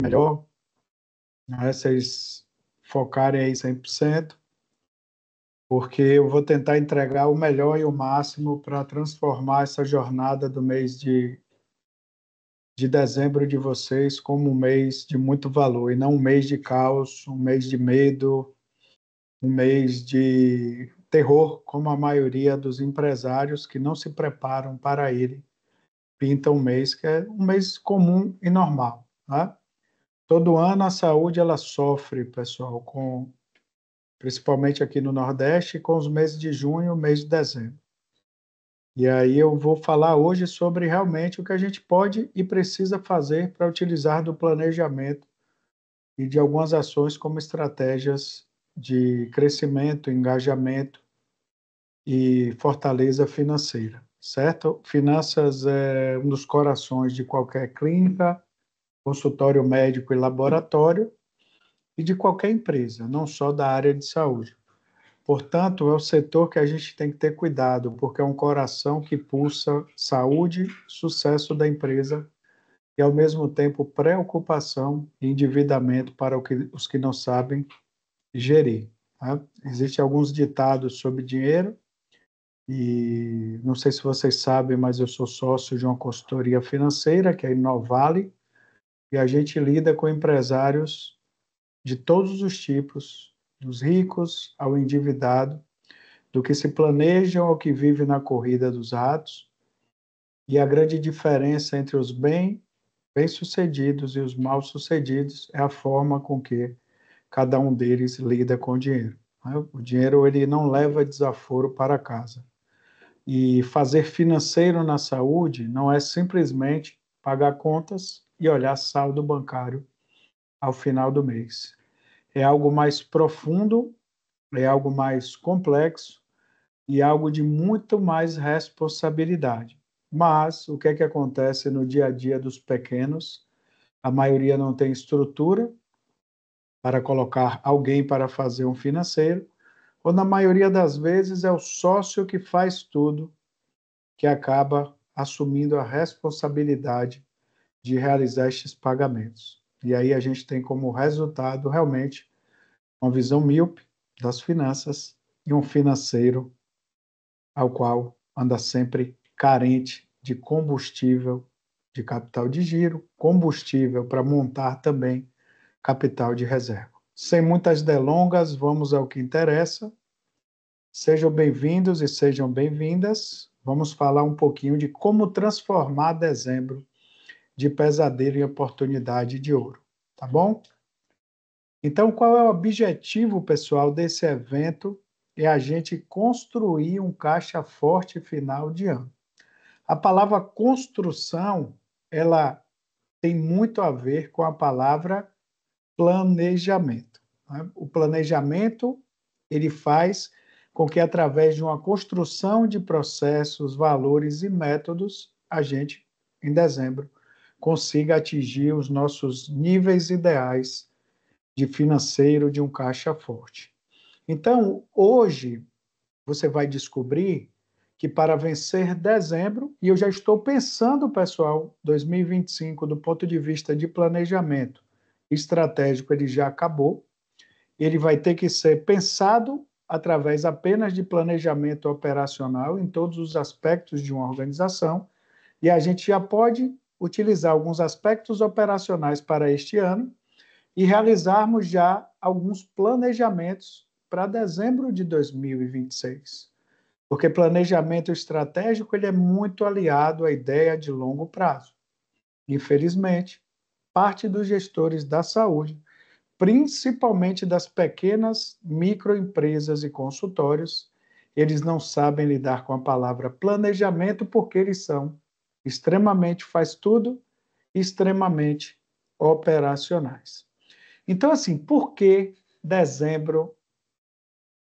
melhor, né? Vocês focarem aí 100%, porque eu vou tentar entregar o melhor e o máximo para transformar essa jornada do mês de dezembro de vocês como um mês de muito valor, e não um mês de caos, um mês de medo, um mês de terror, como a maioria dos empresários que não se preparam para ele pintam um mês que é um mês comum e normal, né? Todo ano a saúde ela sofre, pessoal, principalmente aqui no Nordeste, com os meses de junho e o mês de dezembro. E aí eu vou falar hoje sobre realmente o que a gente pode e precisa fazer para utilizar do planejamento e de algumas ações como estratégias de crescimento, engajamento e fortaleza financeira, certo? Finanças é um dos corações de qualquer clínica, consultório médico e laboratório e de qualquer empresa, não só da área de saúde. Portanto, é o setor que a gente tem que ter cuidado, porque é um coração que pulsa saúde, sucesso da empresa e, ao mesmo tempo, preocupação e endividamento para os que não sabem gerir. Tá? Existem alguns ditados sobre dinheiro e não sei se vocês sabem, mas eu sou sócio de uma consultoria financeira, que é a Inovale, e a gente lida com empresários de todos os tipos, dos ricos ao endividado, do que se planejam ao que vive na corrida dos ratos, e a grande diferença entre os bem-sucedidos e os mal-sucedidos é a forma com que cada um deles lida com o dinheiro. O dinheiro ele não leva desaforo para casa. E fazer financeiro na saúde não é simplesmente pagar contas e olhar saldo bancário ao final do mês. É algo mais profundo, é algo mais complexo e algo de muito mais responsabilidade. Mas o que é que acontece no dia a dia dos pequenos? A maioria não tem estrutura para colocar alguém para fazer um financeiro, ou na maioria das vezes é o sócio que faz tudo, que acaba assumindo a responsabilidade de realizar estes pagamentos. E aí a gente tem como resultado realmente uma visão míope das finanças e um financeiro ao qual anda sempre carente de combustível, de capital de giro, combustível para montar também capital de reserva. Sem muitas delongas, vamos ao que interessa. Sejam bem-vindos e sejam bem-vindas. Vamos falar um pouquinho de como transformar dezembro de pesadelo em oportunidade de ouro, tá bom? Então, qual é o objetivo, pessoal, desse evento? É a gente construir um caixa forte final de ano. A palavra construção, ela tem muito a ver com a palavra planejamento, né? O planejamento, ele faz com que, através de uma construção de processos, valores e métodos, a gente, em dezembro, consiga atingir os nossos níveis ideais de financeiro de um caixa forte. Então, hoje, você vai descobrir que para vencer dezembro, e eu já estou pensando, pessoal, 2025, do ponto de vista de planejamento estratégico, ele já acabou, ele vai ter que ser pensado através apenas de planejamento operacional em todos os aspectos de uma organização, e a gente já pode utilizar alguns aspectos operacionais para este ano e realizarmos já alguns planejamentos para dezembro de 2026. Porque planejamento estratégico ele é muito aliado à ideia de longo prazo. Infelizmente, parte dos gestores da saúde, principalmente das pequenas microempresas e consultórios, eles não sabem lidar com a palavra planejamento porque eles são extremamente faz tudo, extremamente operacionais. Então, assim, por que dezembro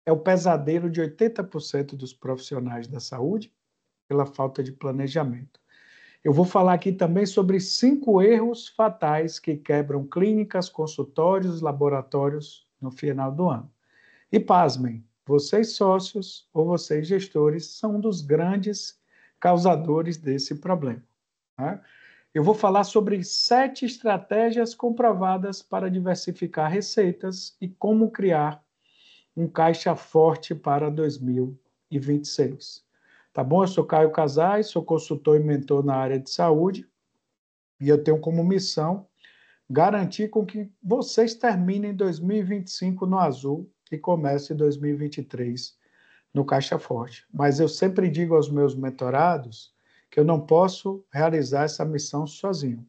é o pesadelo de 80% dos profissionais da saúde? Pela falta de planejamento. Eu vou falar aqui também sobre 5 erros fatais que quebram clínicas, consultórios, laboratórios no final do ano. E pasmem, vocês sócios ou vocês gestores são um dos grandes causadores desse problema, né? Eu vou falar sobre 7 estratégias comprovadas para diversificar receitas e como criar um caixa forte para 2026. Tá bom? Eu sou Caio Casais, sou consultor e mentor na área de saúde e eu tenho como missão garantir com que vocês terminem 2025 no azul e comecem 2023 no caixa forte. Mas eu sempre digo aos meus mentorados que eu não posso realizar essa missão sozinho.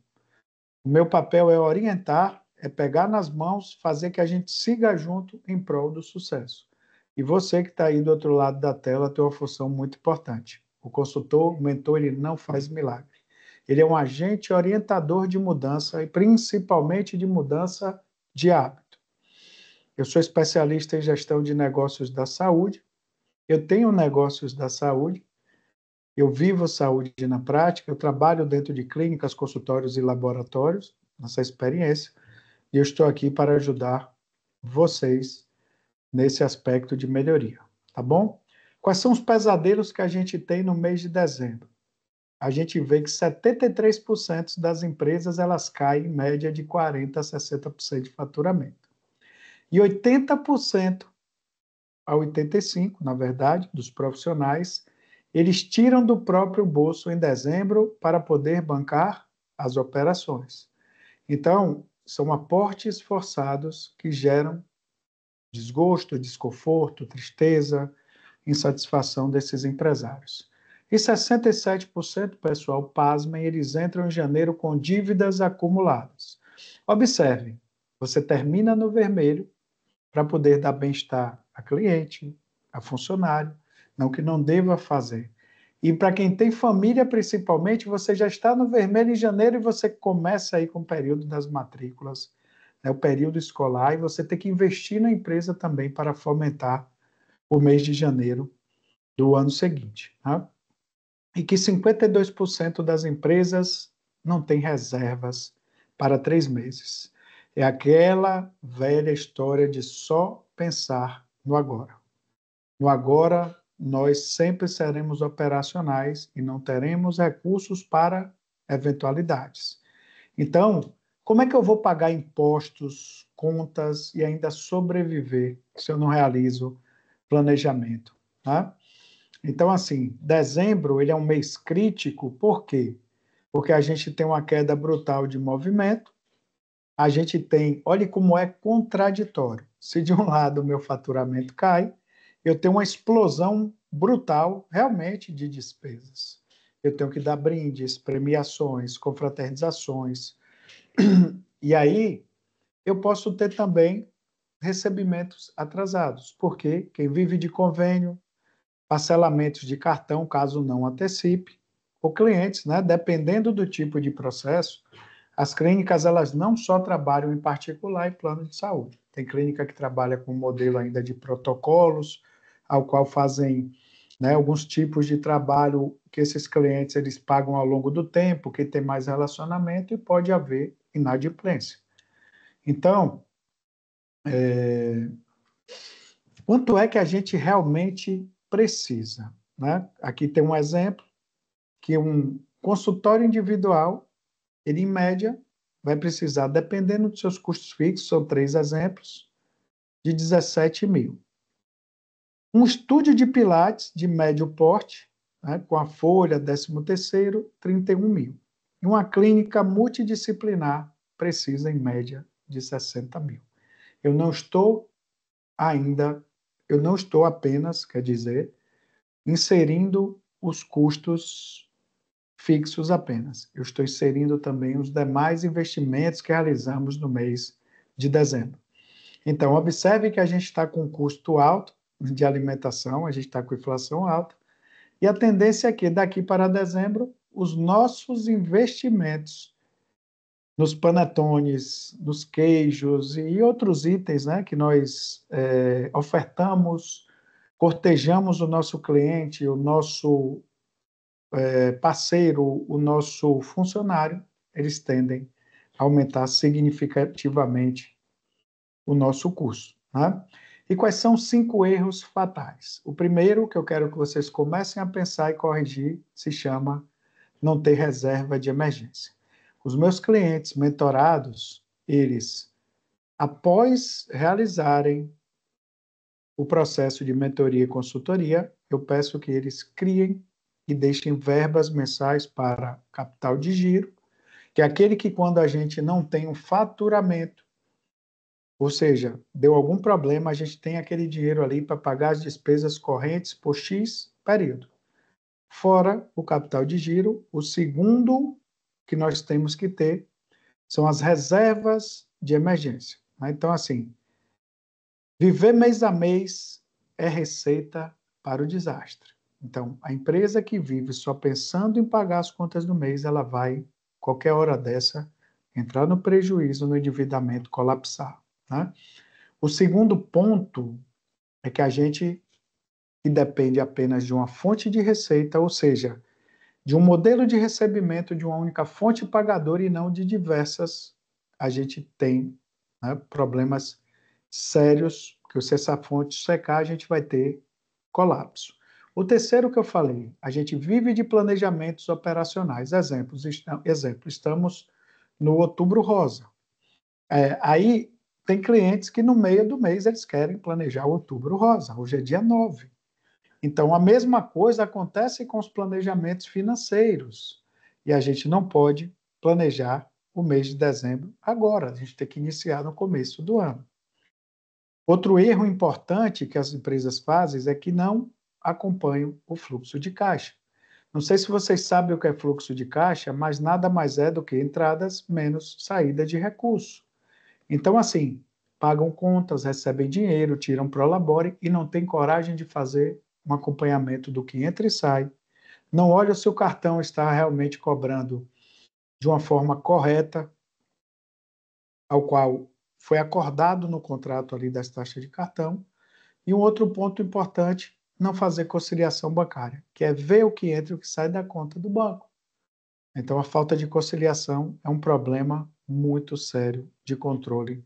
O meu papel é orientar, é pegar nas mãos, fazer que a gente siga junto em prol do sucesso. E você que está aí do outro lado da tela tem uma função muito importante. O consultor, o mentor, ele não faz milagre. Ele é um agente orientador de mudança e principalmente de mudança de hábito. Eu sou especialista em gestão de negócios da saúde. Eu tenho negócios da saúde. Eu vivo saúde na prática, eu trabalho dentro de clínicas, consultórios e laboratórios, nessa experiência, e eu estou aqui para ajudar vocês nesse aspecto de melhoria, tá bom? Quais são os pesadelos que a gente tem no mês de dezembro? A gente vê que 73% das empresas elas caem em média de 40% a 60% de faturamento. E 80% a 85%, na verdade, dos profissionais, eles tiram do próprio bolso em dezembro para poder bancar as operações. Então, são aportes forçados que geram desgosto, desconforto, tristeza, insatisfação desses empresários. E 67%, pessoal, pasmem, eles entram em janeiro com dívidas acumuladas. Observem, você termina no vermelho para poder dar bem-estar a cliente, a funcionário, não que não deva fazer. E para quem tem família, principalmente, você já está no vermelho em janeiro e você começa aí com o período das matrículas, né, o período escolar, e você tem que investir na empresa também para fomentar o mês de janeiro do ano seguinte. Tá? E que 52% das empresas não têm reservas para 3 meses. É aquela velha história de só pensar no agora. No agora, nós sempre seremos operacionais e não teremos recursos para eventualidades. Então, como é que eu vou pagar impostos, contas e ainda sobreviver se eu não realizo planejamento? Tá? Então, assim, dezembro ele é um mês crítico, por quê? Porque a gente tem uma queda brutal de movimento, a gente tem, olhe como é contraditório. Se de um lado o meu faturamento cai, eu tenho uma explosão brutal, realmente, de despesas. Eu tenho que dar brindes, premiações, confraternizações. E aí, eu posso ter também recebimentos atrasados, porque quem vive de convênio, parcelamentos de cartão, caso não antecipe, ou clientes, né, dependendo do tipo de processo, as clínicas elas não só trabalham em particular e plano de saúde. Tem clínica que trabalha com modelo ainda de protocolos, ao qual fazem, né, alguns tipos de trabalho que esses clientes eles pagam ao longo do tempo, que tem mais relacionamento e pode haver inadimplência. Então, quanto é que a gente realmente precisa? Né? Aqui tem um exemplo que um consultório individual, ele em média vai precisar, dependendo dos seus custos fixos, são 3 exemplos, de 17 mil. Um estúdio de pilates de médio porte, né, com a folha 13º, 31 mil. E uma clínica multidisciplinar precisa, em média, de 60 mil. Eu não estou ainda, eu não estou apenas, quer dizer, inserindo os custos fixos apenas. Eu estou inserindo também os demais investimentos que realizamos no mês de dezembro. Então, observe que a gente está com custo alto de alimentação, a gente está com inflação alta, e a tendência é que daqui para dezembro, os nossos investimentos nos panetones, nos queijos e outros itens, né, que nós ofertamos, cortejamos o nosso cliente, o nosso parceiro, o nosso funcionário, eles tendem a aumentar significativamente o nosso custo. Né? E quais são os 5 erros fatais? O primeiro que eu quero que vocês comecem a pensar e corrigir se chama não ter reserva de emergência. Os meus clientes mentorados, eles, após realizarem o processo de mentoria e consultoria, eu peço que eles criem e deixem verbas mensais para capital de giro, que é aquele que quando a gente não tem um faturamento, ou seja, deu algum problema, a gente tem aquele dinheiro ali para pagar as despesas correntes por X período. Fora o capital de giro, o segundo que nós temos que ter são as reservas de emergência. Então, assim, viver mês a mês é receita para o desastre. Então, a empresa que vive só pensando em pagar as contas do mês, ela vai, qualquer hora dessa, entrar no prejuízo, no endividamento, colapsar. Né? O segundo ponto é que a gente que depende apenas de uma fonte de receita, ou seja, de um modelo de recebimento de uma única fonte pagadora e não de diversas, a gente tem, né, problemas sérios, que se essa fonte secar, a gente vai ter colapso. O terceiro que eu falei, a gente vive de planejamentos operacionais. Exemplo, estamos no Outubro Rosa. Aí tem clientes que no meio do mês eles querem planejar o Outubro Rosa. Hoje é dia 9. Então, a mesma coisa acontece com os planejamentos financeiros. E a gente não pode planejar o mês de dezembro agora, a gente tem que iniciar no começo do ano. Outro erro importante que as empresas fazem é que não acompanham o fluxo de caixa. Não sei se vocês sabem o que é fluxo de caixa, mas nada mais é do que entradas menos saída de recurso. Então, assim, pagam contas, recebem dinheiro, tiram prolabore e não tem coragem de fazer um acompanhamento do que entra e sai. Não olha se o cartão está realmente cobrando de uma forma correta, ao qual foi acordado no contrato ali das taxas de cartão. E um outro ponto importante, não fazer conciliação bancária, que é ver o que entra e o que sai da conta do banco. Então, a falta de conciliação é um problema muito sério de controle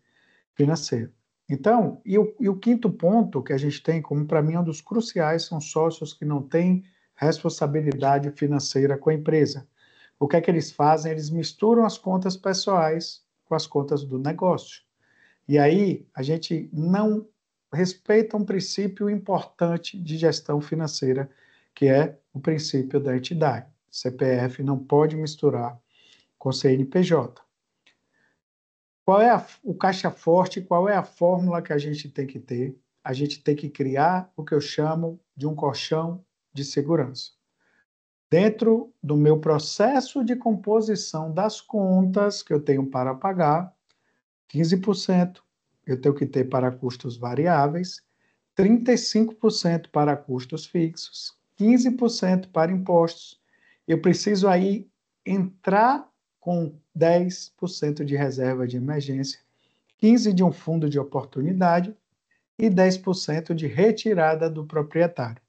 financeiro. Então, e o quinto ponto que a gente tem, como para mim é um dos cruciais, são sócios que não têm responsabilidade financeira com a empresa. O que é que eles fazem? Eles misturam as contas pessoais com as contas do negócio. E aí a gente não respeita um princípio importante de gestão financeira, que é o princípio da entidade. CPF não pode misturar com CNPJ. Qual é o caixa forte? Qual é a fórmula que a gente tem que ter? A gente tem que criar o que eu chamo de um colchão de segurança. Dentro do meu processo de composição das contas que eu tenho para pagar, 15% eu tenho que ter para custos variáveis, 35% para custos fixos, 15% para impostos. Eu preciso aí entrar com 10% de reserva de emergência, 15% de um fundo de oportunidade e 10% de retirada do proprietário.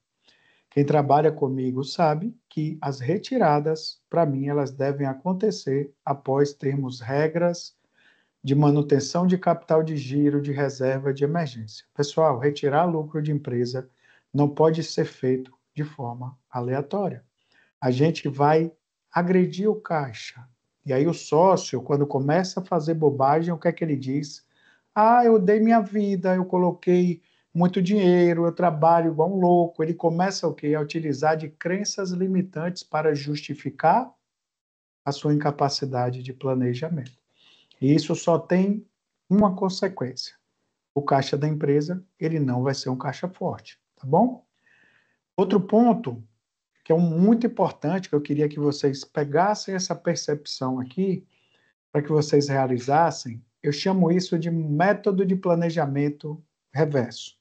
Quem trabalha comigo sabe que as retiradas, para mim, elas devem acontecer após termos regras de manutenção de capital de giro, de reserva de emergência. Pessoal, retirar lucro de empresa não pode ser feito de forma aleatória. A gente vai agredir o caixa. E aí o sócio, quando começa a fazer bobagem, o que é que ele diz? Ah, eu dei minha vida, eu coloquei muito dinheiro, eu trabalho igual um louco. Ele começa o quê? A utilizar de crenças limitantes para justificar a sua incapacidade de planejamento. E isso só tem uma consequência. O caixa da empresa, ele não vai ser um caixa forte, tá bom? Outro ponto que é muito importante, que eu queria que vocês pegassem essa percepção aqui, para que vocês realizassem, eu chamo isso de método de planejamento reverso.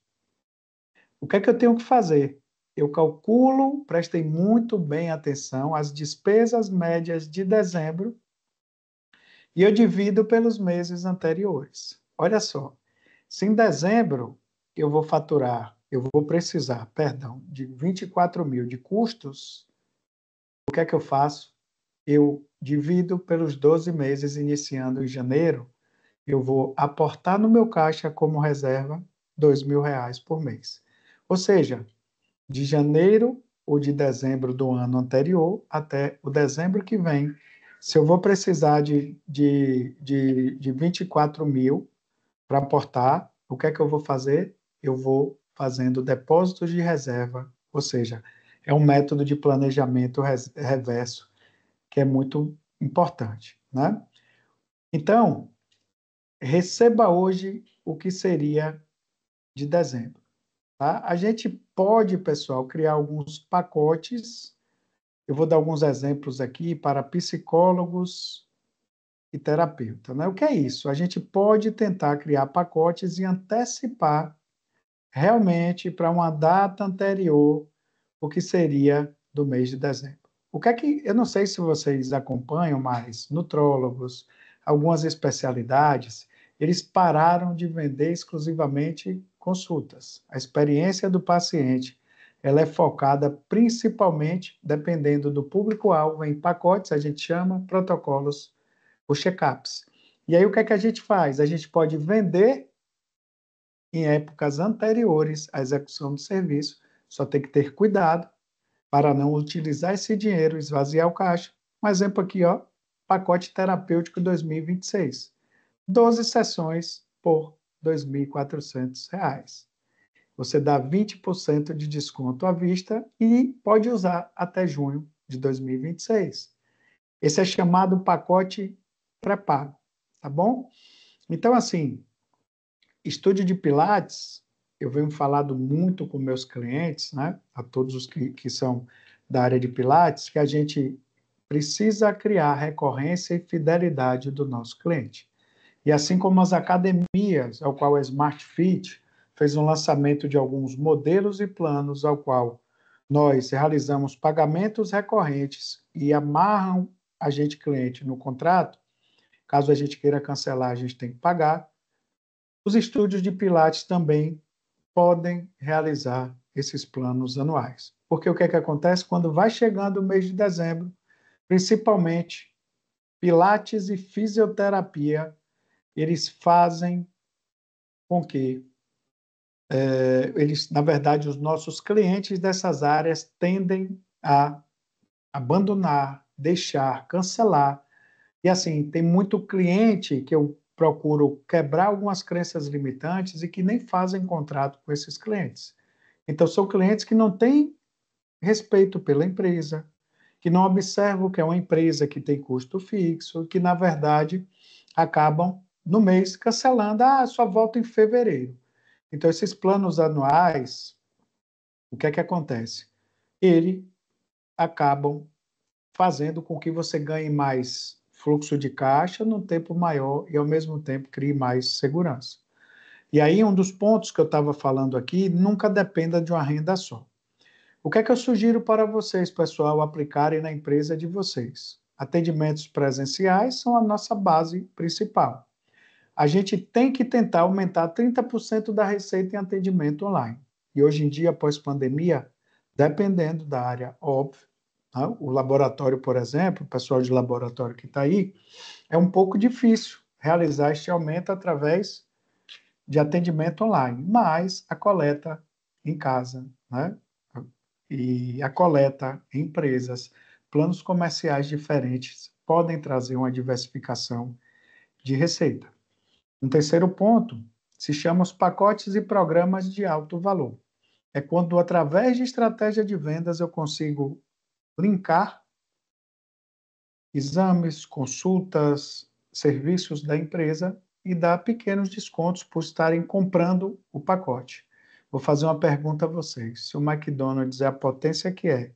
O que é que eu tenho que fazer? Eu calculo, prestem muito bem atenção, as despesas médias de dezembro e eu divido pelos meses anteriores. Olha só, se em dezembro eu vou faturar, eu vou precisar, perdão, de 24 mil de custos, o que é que eu faço? Eu divido pelos 12 meses, iniciando em janeiro, eu vou aportar no meu caixa como reserva R$ 2.000 por mês. Ou seja, de janeiro ou de dezembro do ano anterior até o dezembro que vem, Se eu vou precisar de 24 mil para aportar, o que é que eu vou fazer? Eu vou fazendo depósitos de reserva, ou seja, é um método de planejamento reverso que é muito importante, né? Então, receba hoje o que seria de dezembro, tá? A gente pode, pessoal, criar alguns pacotes. Eu vou dar alguns exemplos aqui para psicólogos e terapeutas, né? O que é isso? A gente pode tentar criar pacotes e antecipar realmente para uma data anterior o que seria do mês de dezembro. O que é que eu não sei se vocês acompanham, mas nutrólogos, algumas especialidades, eles pararam de vender exclusivamente consultas. A experiência do paciente, ela é focada principalmente, dependendo do público-alvo, em pacotes, a gente chama protocolos ou check-ups. E aí o que é que a gente faz? A gente pode vender em épocas anteriores à execução do serviço, só tem que ter cuidado para não utilizar esse dinheiro, esvaziar o caixa. Um exemplo aqui, ó, pacote terapêutico 2026. 12 sessões por R$ 2.400. Você dá 20% de desconto à vista e pode usar até junho de 2026. Esse é chamado pacote pré-pago, tá bom? Então, assim, estúdio de Pilates, eu venho falado muito com meus clientes, né, a todos os que são da área de Pilates, que a gente precisa criar recorrência e fidelidade do nosso cliente. E assim como as academias, ao qual a Smart Fit fez um lançamento de alguns modelos e planos, ao qual nós realizamos pagamentos recorrentes e amarram a gente cliente no contrato, caso a gente queira cancelar, a gente tem que pagar. Os estúdios de Pilates também podem realizar esses planos anuais. Porque o que é que acontece? Quando vai chegando o mês de dezembro, principalmente Pilates e fisioterapia, eles fazem com que eles, na verdade, os nossos clientes dessas áreas tendem a abandonar, deixar, cancelar. E assim, tem muito cliente que eu procuro quebrar algumas crenças limitantes e que nem fazem contrato com esses clientes. Então, são clientes que não têm respeito pela empresa, que não observam que é uma empresa que tem custo fixo, que, na verdade, acabam no mês cancelando, só volta em fevereiro. Então, esses planos anuais, o que é que acontece? Eles acabam fazendo com que você ganhe mais fluxo de caixa num tempo maior e, ao mesmo tempo, crie mais segurança. E aí, um dos pontos que eu estava falando aqui, nunca dependa de uma renda só. O que é que eu sugiro para vocês, pessoal, aplicarem na empresa de vocês? Atendimentos presenciais são a nossa base principal. A gente tem que tentar aumentar 30% da receita em atendimento online. E hoje em dia, após pandemia, dependendo da área, óbvio, tá? O laboratório, por exemplo, o pessoal de laboratório que está aí, é um pouco difícil realizar este aumento através de atendimento online, mas a coleta em casa, né? E a coleta em empresas, planos comerciais diferentes podem trazer uma diversificação de receita. Um terceiro ponto se chama os pacotes e programas de alto valor. É quando, através de estratégia de vendas, eu consigo linkar exames, consultas, serviços da empresa e dar pequenos descontos por estarem comprando o pacote. Vou fazer uma pergunta a vocês. Se o McDonald's é a potência que é,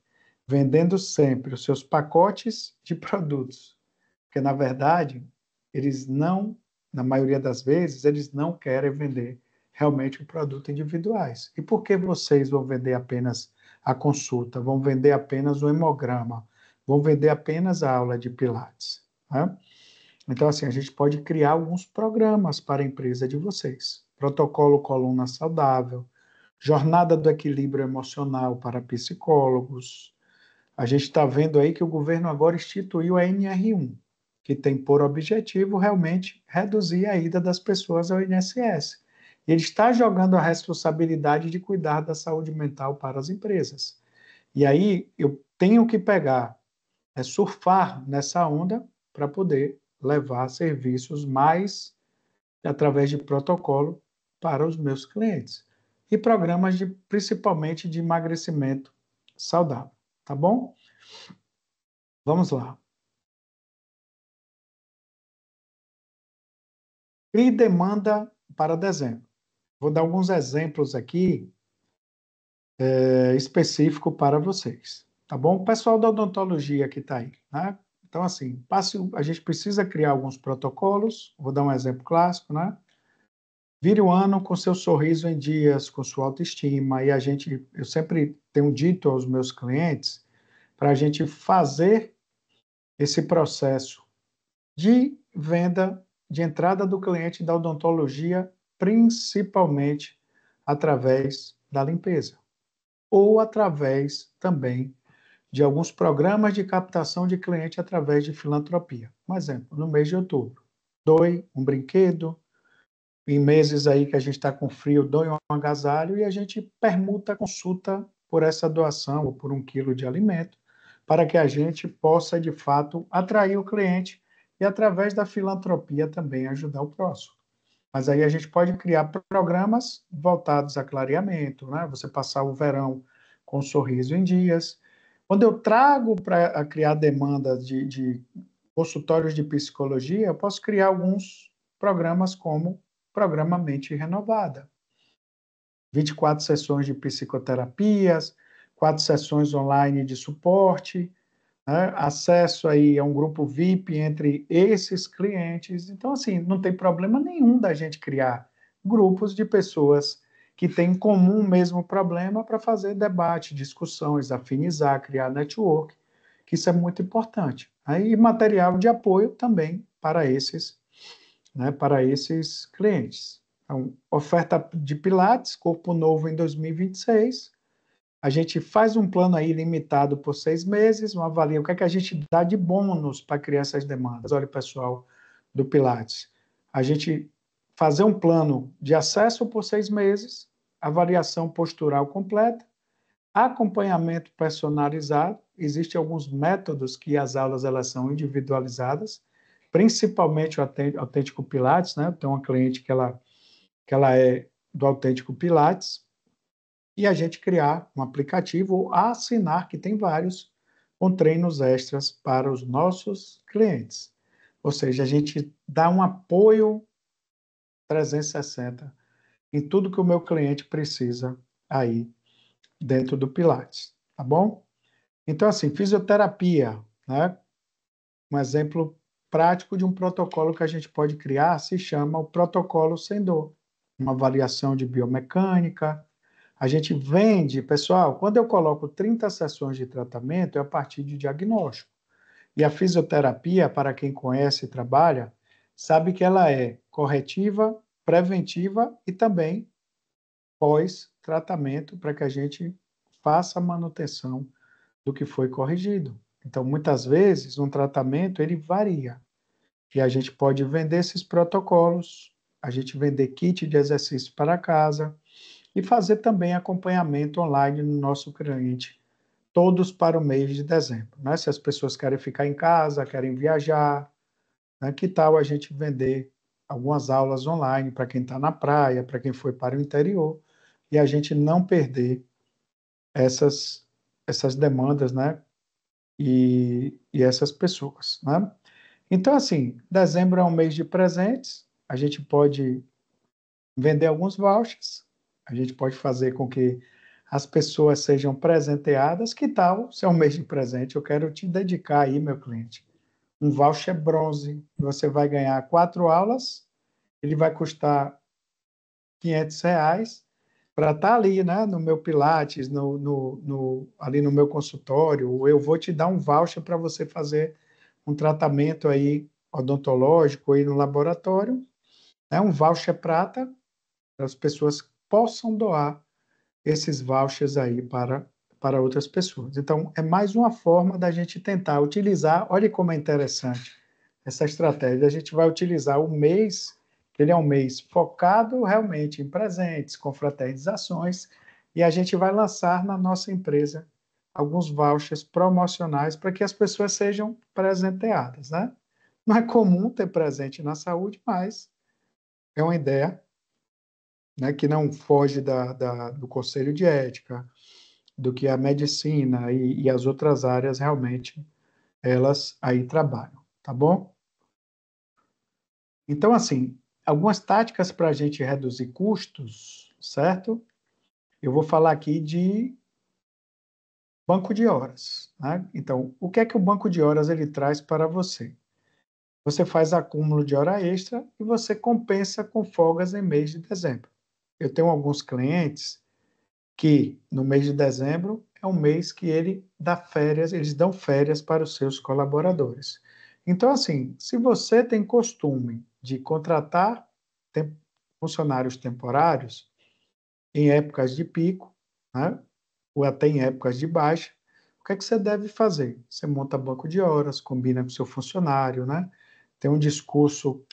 vendendo sempre os seus pacotes de produtos, porque, na verdade, eles não, na maioria das vezes, eles não querem vender realmente o produto individuais. E por que vocês vão vender apenas a consulta, vão vender apenas o hemograma, vão vender apenas a aula de Pilates? Né? Então, assim, a gente pode criar alguns programas para a empresa de vocês. Protocolo Coluna Saudável, Jornada do Equilíbrio Emocional para psicólogos. A gente está vendo aí que o governo agora instituiu a NR1, que tem por objetivo realmente reduzir a ida das pessoas ao INSS. Ele está jogando a responsabilidade de cuidar da saúde mental para as empresas. E aí eu tenho que pegar, surfar nessa onda para poder levar serviços mais através de protocolo para os meus clientes. E programas principalmente de emagrecimento saudável, tá bom? Vamos lá. E demanda para dezembro. Vou dar alguns exemplos aqui específico para vocês, tá bom? O pessoal da odontologia que está aí, né? Então, assim, a gente precisa criar alguns protocolos, vou dar um exemplo clássico, né? Vire o ano com seu sorriso em dias, com sua autoestima, e eu sempre tenho dito aos meus clientes para a gente fazer esse processo de venda, de entrada do cliente da odontologia, principalmente através da limpeza, ou através também de alguns programas de captação de cliente através de filantropia. Um exemplo, no mês de outubro, doe um brinquedo, em meses aí que a gente está com frio, doe um agasalho e a gente permuta a consulta por essa doação ou por 1 quilo de alimento, para que a gente possa, de fato, atrair o cliente e, através da filantropia, também ajudar o próximo. Mas aí a gente pode criar programas voltados a clareamento, né? Você passar o verão com um sorriso em dias. Quando eu trago para criar demanda de consultórios de psicologia, eu posso criar alguns programas como Programa Mente Renovada. 24 sessões de psicoterapias, 4 sessões online de suporte, né? Acesso aí a um grupo VIP entre esses clientes. Então, assim, não tem problema nenhum da gente criar grupos de pessoas que têm em comum o mesmo problema para fazer debate, discussões, afinizar, criar network, que isso é muito importante. Aí, material de apoio também para esses clientes. Então, oferta de Pilates, Corpo Novo em 2026. A gente faz um plano aí limitado por 6 meses, avalia o que é que a gente dá de bônus para criar essas demandas. Olha, pessoal do Pilates, a gente fazer um plano de acesso por 6 meses, avaliação postural completa, acompanhamento personalizado. Existem alguns métodos que as aulas elas são individualizadas, principalmente o Autêntico Pilates, né? Tem uma cliente que ela é do Autêntico Pilates, e a gente criar um aplicativo ou assinar, que tem vários, com treinos extras para os nossos clientes. Ou seja, a gente dá um apoio 360 em tudo que o meu cliente precisa aí dentro do Pilates, tá bom? Então, assim, fisioterapia, né? Um exemplo prático de um protocolo que a gente pode criar se chama o protocolo sem dor. Uma avaliação de biomecânica. A gente vende, pessoal, quando eu coloco 30 sessões de tratamento, é a partir de diagnóstico. E a fisioterapia, para quem conhece e trabalha, sabe que ela é corretiva, preventiva e também pós-tratamento, para que a gente faça a manutenção do que foi corrigido. Então, muitas vezes, um tratamento, ele varia. E a gente pode vender esses protocolos, a gente vender kit de exercício para casa e fazer também acompanhamento online no nosso cliente, todos para o mês de dezembro. Né? Se as pessoas querem ficar em casa, querem viajar, né? Que tal a gente vender algumas aulas online para quem está na praia, para quem foi para o interior, e a gente não perder essas demandas, né? E essas pessoas, né? Então, assim, dezembro é um mês de presentes, a gente pode vender alguns vouchers, a gente pode fazer com que as pessoas sejam presenteadas. Que tal, se é um mês de presente, eu quero te dedicar aí, meu cliente, um voucher bronze, você vai ganhar 4 aulas, ele vai custar R$ 500, para estar ali, né, no meu Pilates, ali no meu consultório, eu vou te dar um voucher para você fazer um tratamento aí odontológico aí no laboratório, é um voucher prata, para as pessoas possam doar esses vouchers aí para outras pessoas. Então, é mais uma forma da gente tentar utilizar, olha como é interessante essa estratégia, a gente vai utilizar o mês, que ele é um mês focado realmente em presentes, confraternizações, e a gente vai lançar na nossa empresa alguns vouchers promocionais para que as pessoas sejam presenteadas, né? Não é comum ter presente na saúde, mas é uma ideia, né, que não foge do conselho de ética, do que a medicina e as outras áreas realmente elas aí trabalham, tá bom? Então, assim, algumas táticas para a gente reduzir custos, certo? Eu vou falar aqui de banco de horas, né? Então, o que é que o banco de horas ele traz para você? Você faz acúmulo de hora extra e você compensa com folgas em mês de dezembro. Eu tenho alguns clientes que no mês de dezembro é um mês que ele dá férias, eles dão férias para os seus colaboradores. Então, assim, se você tem costume de contratar funcionários temporários em épocas de pico, né, ou até em épocas de baixa, o que é que você deve fazer? Você monta banco de horas, combina com o seu funcionário, né? Tem um discurso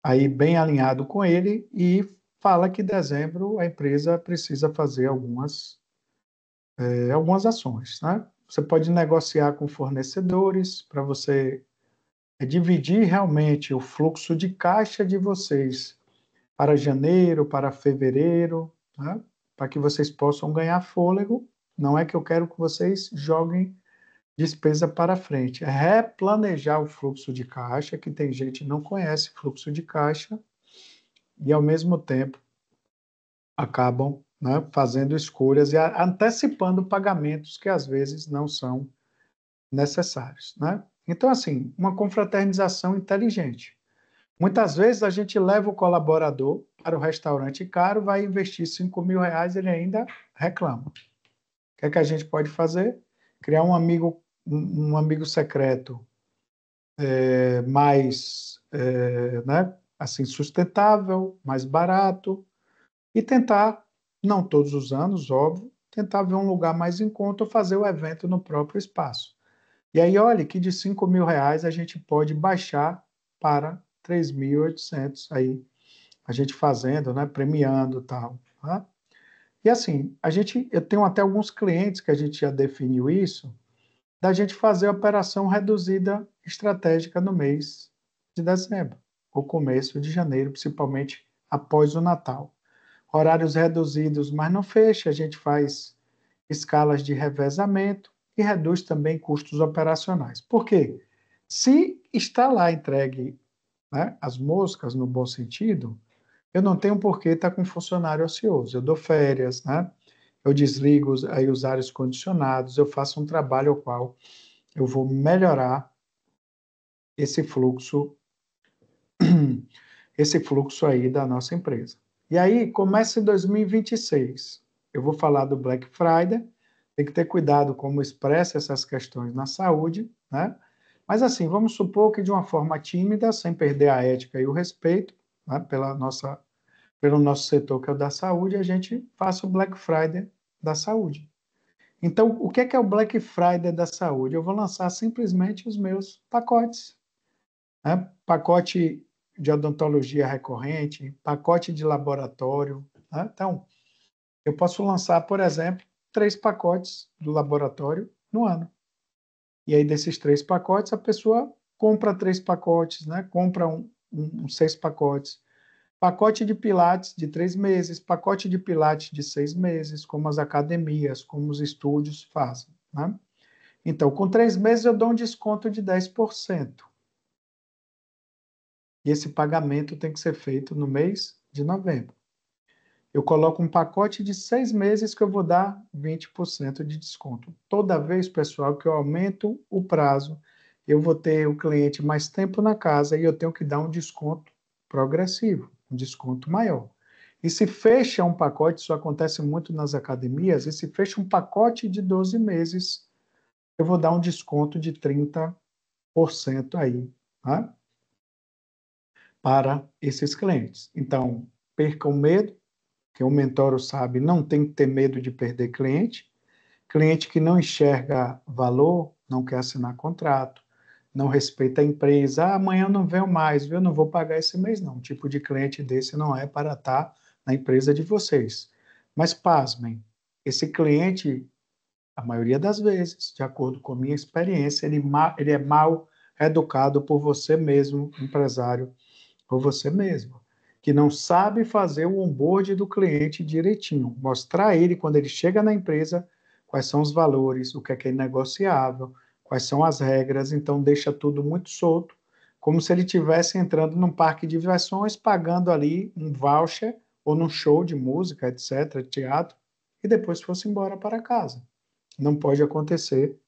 aí bem alinhado com ele e fala que em dezembro a empresa precisa fazer algumas ações, né? Você pode negociar com fornecedores para você dividir realmente o fluxo de caixa de vocês para janeiro, para fevereiro, né? Para que vocês possam ganhar fôlego. Não é que eu quero que vocês joguem despesa para frente, é replanejar o fluxo de caixa, que tem gente que não conhece fluxo de caixa e ao mesmo tempo acabam, né, fazendo escolhas e antecipando pagamentos que às vezes não são necessários, né? Então, assim, uma confraternização inteligente. Muitas vezes a gente leva o colaborador para o restaurante caro, vai investir R$ 5.000, ele ainda reclama. O que é que a gente pode fazer? Criar um amigo secreto mais, né, assim, sustentável, mais barato, e tentar, não todos os anos, óbvio, tentar ver um lugar mais em conta ou fazer o evento no próprio espaço. E aí, olha, que de R$ 5.000 a gente pode baixar para 3.800 aí, a gente fazendo, né, premiando e tal, tá? E assim, eu tenho até alguns clientes que a gente já definiu isso, da gente fazer a operação reduzida estratégica no mês de dezembro, ou começo de janeiro, principalmente após o Natal. Horários reduzidos, mas não fecha, a gente faz escalas de revezamento e reduz também custos operacionais. Por quê? Se está lá entregue, né, as moscas, no bom sentido, eu não tenho por que estar com funcionário ocioso. Eu dou férias, né? Eu desligo aí os ares condicionados, eu faço um trabalho ao qual eu vou melhorar esse fluxo, esse fluxo aí da nossa empresa. E aí, começa em 2026. Eu vou falar do Black Friday, tem que ter cuidado como expressa essas questões na saúde, né? Mas assim, vamos supor que de uma forma tímida, sem perder a ética e o respeito, né, pelo nosso setor que é o da saúde, a gente faça o Black Friday da saúde. Então, o que é o Black Friday da saúde? Eu vou lançar simplesmente os meus pacotes, né? Pacote de odontologia recorrente, pacote de laboratório, né? Então, eu posso lançar, por exemplo, 3 pacotes do laboratório no ano. E aí, desses 3 pacotes, a pessoa compra 3 pacotes, né? Compra 6 pacotes. Pacote de pilates de 3 meses, pacote de pilates de 6 meses, como as academias, como os estúdios fazem, né? Então, com 3 meses eu dou um desconto de 10%. E esse pagamento tem que ser feito no mês de novembro. Eu coloco um pacote de 6 meses que eu vou dar 20% de desconto. Toda vez, pessoal, que eu aumento o prazo, eu vou ter o cliente mais tempo na casa e eu tenho que dar um desconto progressivo, um desconto maior. E se fecha um pacote, isso acontece muito nas academias, e se fecha um pacote de 12 meses, eu vou dar um desconto de 30% aí, tá? Para esses clientes. Então, perca o medo, que o Mentoro sabe, não tem que ter medo de perder cliente. Cliente que não enxerga valor, não quer assinar contrato, não respeita a empresa. Ah, amanhã eu não venho mais, viu? Não vou pagar esse mês, não. O tipo de cliente desse não é para estar na empresa de vocês. Mas, pasmem, esse cliente A maioria das vezes, de acordo com a minha experiência, ele é mal educado por você mesmo, empresário, por você mesmo, que não sabe fazer o onboard do cliente direitinho, mostrar a ele, quando ele chega na empresa, quais são os valores, o que é inegociável, quais são as regras, então deixa tudo muito solto, como se ele estivesse entrando num parque de diversões, pagando ali um voucher, ou num show de música, etc., teatro, e depois fosse embora para casa. Não pode acontecer,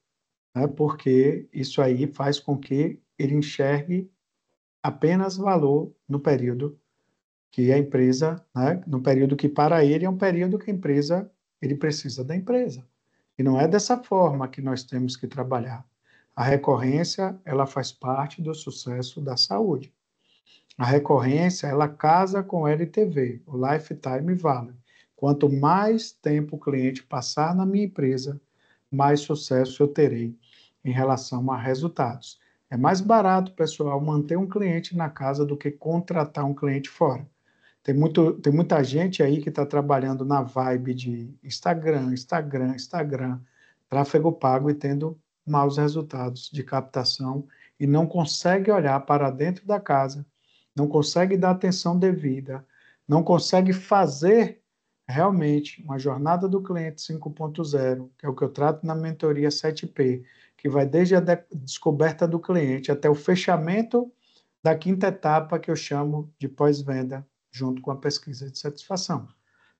né, porque isso aí faz com que ele enxergue apenas valor no período que a empresa, né, no período que para ele é um período que a empresa, ele precisa da empresa. E não é dessa forma que nós temos que trabalhar. A recorrência, ela faz parte do sucesso da saúde. A recorrência, ela casa com o LTV, o Lifetime Value. Quanto mais tempo o cliente passar na minha empresa, mais sucesso eu terei em relação a resultados. É mais barato, pessoal, manter um cliente na casa do que contratar um cliente fora. Tem muita gente aí que está trabalhando na vibe de Instagram, tráfego pago e tendo maus resultados de captação e não consegue olhar para dentro da casa, não consegue dar atenção devida, não consegue fazer realmente uma jornada do cliente 5.0, que é o que eu trato na mentoria 7P, que vai desde a descoberta do cliente até o fechamento da quinta etapa, que eu chamo de pós-venda, junto com a pesquisa de satisfação.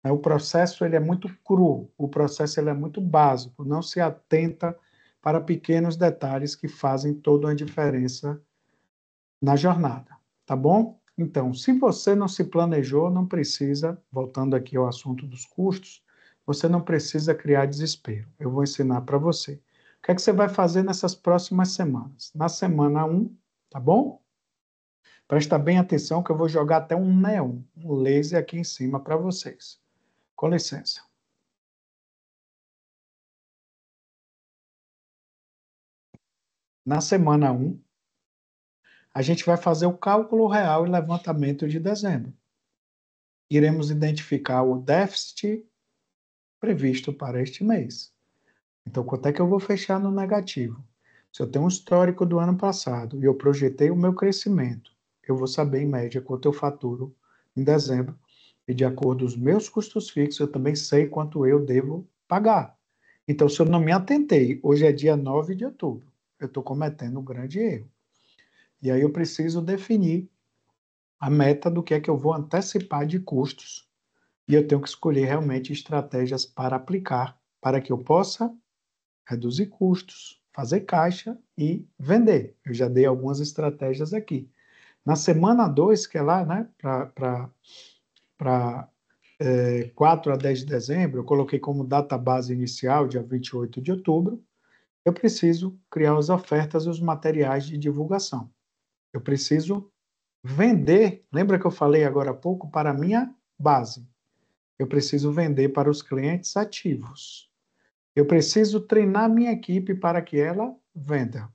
O processo ele é muito cru, o processo ele é muito básico, não se atenta para pequenos detalhes que fazem toda a diferença na jornada, tá bom? Então, se você não se planejou, não precisa, voltando aqui ao assunto dos custos, você não precisa criar desespero. Eu vou ensinar para você. O que é que você vai fazer nessas próximas semanas? Na semana 1, tá bom? Presta bem atenção que eu vou jogar até um neon, um laser aqui em cima para vocês. Com licença. Na semana 1, a gente vai fazer o cálculo real e levantamento de dezembro. Iremos identificar o déficit previsto para este mês. Então, quanto é que eu vou fechar no negativo? Se eu tenho um histórico do ano passado e eu projetei o meu crescimento, eu vou saber em média quanto eu faturo em dezembro. E de acordo com os meus custos fixos, eu também sei quanto eu devo pagar. Então, se eu não me atentei, hoje é dia 9 de outubro, eu estou cometendo um grande erro. E aí eu preciso definir a meta do que é que eu vou antecipar de custos. E eu tenho que escolher realmente estratégias para aplicar, para que eu possa reduzir custos, fazer caixa e vender. Eu já dei algumas estratégias aqui. Na semana 2, que é lá, né, para 4 a 10 de dezembro, eu coloquei como data base inicial, dia 28 de outubro, eu preciso criar as ofertas e os materiais de divulgação. Eu preciso vender, lembra que eu falei agora há pouco, para a minha base. Eu preciso vender para os clientes ativos. Eu preciso treinar minha equipe para que ela venda.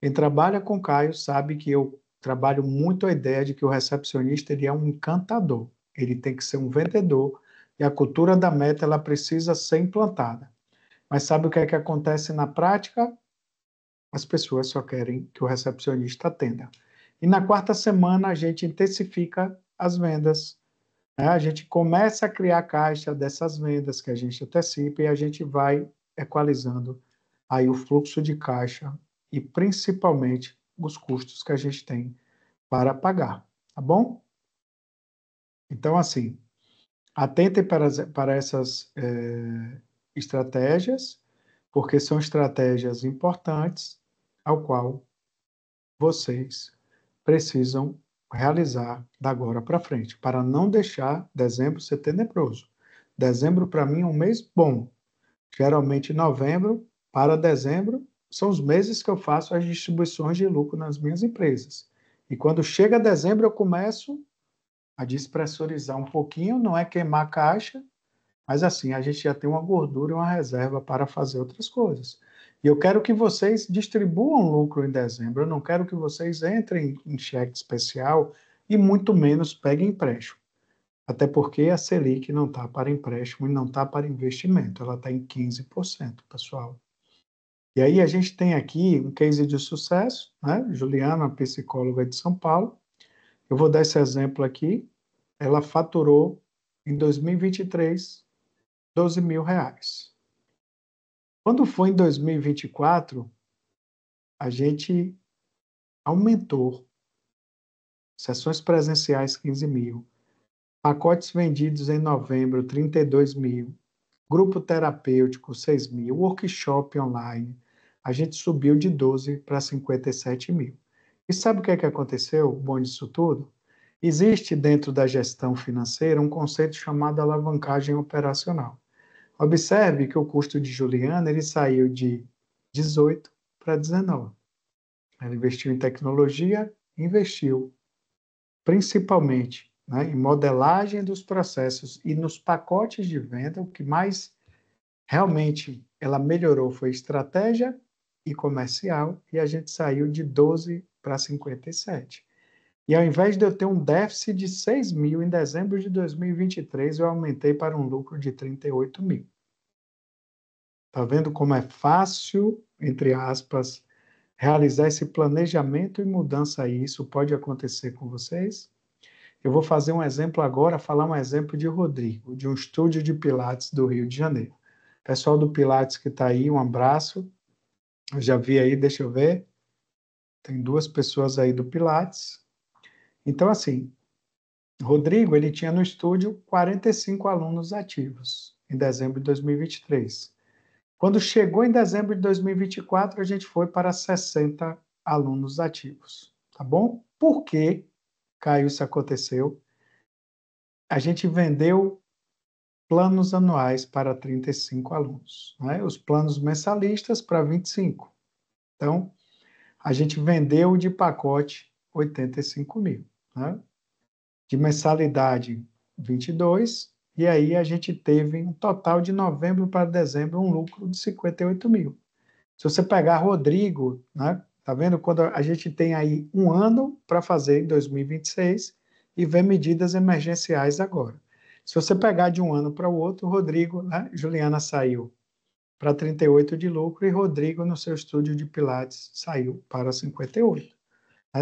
Quem trabalha com Caio sabe que eu trabalho muito a ideia de que o recepcionista ele é um encantador. Ele tem que ser um vendedor e a cultura da meta ela precisa ser implantada. Mas sabe o que é que acontece na prática? As pessoas só querem que o recepcionista atenda. E na quarta semana a gente intensifica as vendas, né? A gente começa a criar caixa dessas vendas que a gente antecipa e a gente vai equalizando aí o fluxo de caixa e principalmente os custos que a gente tem para pagar, tá bom? Então, assim, atentem para essas estratégias, porque são estratégias importantes ao qual vocês precisam realizar da agora para frente, para não deixar dezembro ser tenebroso. Dezembro, para mim, é um mês bom. Geralmente, novembro para dezembro são os meses que eu faço as distribuições de lucro nas minhas empresas. E quando chega dezembro, eu começo a despressurizar um pouquinho, não é queimar a caixa, mas assim, a gente já tem uma gordura e uma reserva para fazer outras coisas. E eu quero que vocês distribuam lucro em dezembro, eu não quero que vocês entrem em cheque especial e muito menos peguem empréstimo. Até porque a Selic não está para empréstimo e não está para investimento, ela está em 15%, pessoal. E aí a gente tem aqui um case de sucesso, né? Juliana, psicóloga de São Paulo. Eu vou dar esse exemplo aqui. Ela faturou em 2023 R$ 12.000. Quando foi em 2024, a gente aumentou sessões presenciais 15.000, pacotes vendidos em novembro 32.000, grupo terapêutico 6.000, workshop online, a gente subiu de 12 para 57.000. E sabe o que é que aconteceu, bom disso tudo? Existe dentro da gestão financeira um conceito chamado alavancagem operacional. Observe que o custo de Juliana ele saiu de 18 para 19. Ela investiu em tecnologia, investiu principalmente, né, em modelagem dos processos e nos pacotes de venda. O que mais realmente ela melhorou foi estratégia e comercial, e a gente saiu de 12 para 57. E ao invés de eu ter um déficit de 6.000 em dezembro de 2023, eu aumentei para um lucro de 38.000. Está vendo como é fácil, entre aspas, realizar esse planejamento e mudança aí? Isso pode acontecer com vocês? Eu vou fazer um exemplo agora, falar um exemplo de Rodrigo, de um estúdio de Pilates do Rio de Janeiro. Pessoal do Pilates que está aí, um abraço. Eu já vi aí, deixa eu ver. Tem 2 pessoas aí do Pilates. Então, assim, Rodrigo, ele tinha no estúdio 45 alunos ativos em dezembro de 2023. Quando chegou em dezembro de 2024, a gente foi para 60 alunos ativos, tá bom? Por que, Caio, isso aconteceu? A gente vendeu planos anuais para 35 alunos, né? Os planos mensalistas para 25. Então, a gente vendeu de pacote 85.000, né? De mensalidade 22, e aí a gente teve um total de novembro para dezembro um lucro de 58.000. Se você pegar Rodrigo, né? Tá vendo quando a gente tem aí um ano para fazer em 2026 e ver medidas emergenciais agora. Se você pegar de um ano para o outro, Rodrigo, né? Juliana saiu para 38 de lucro e Rodrigo no seu estúdio de Pilates saiu para 58.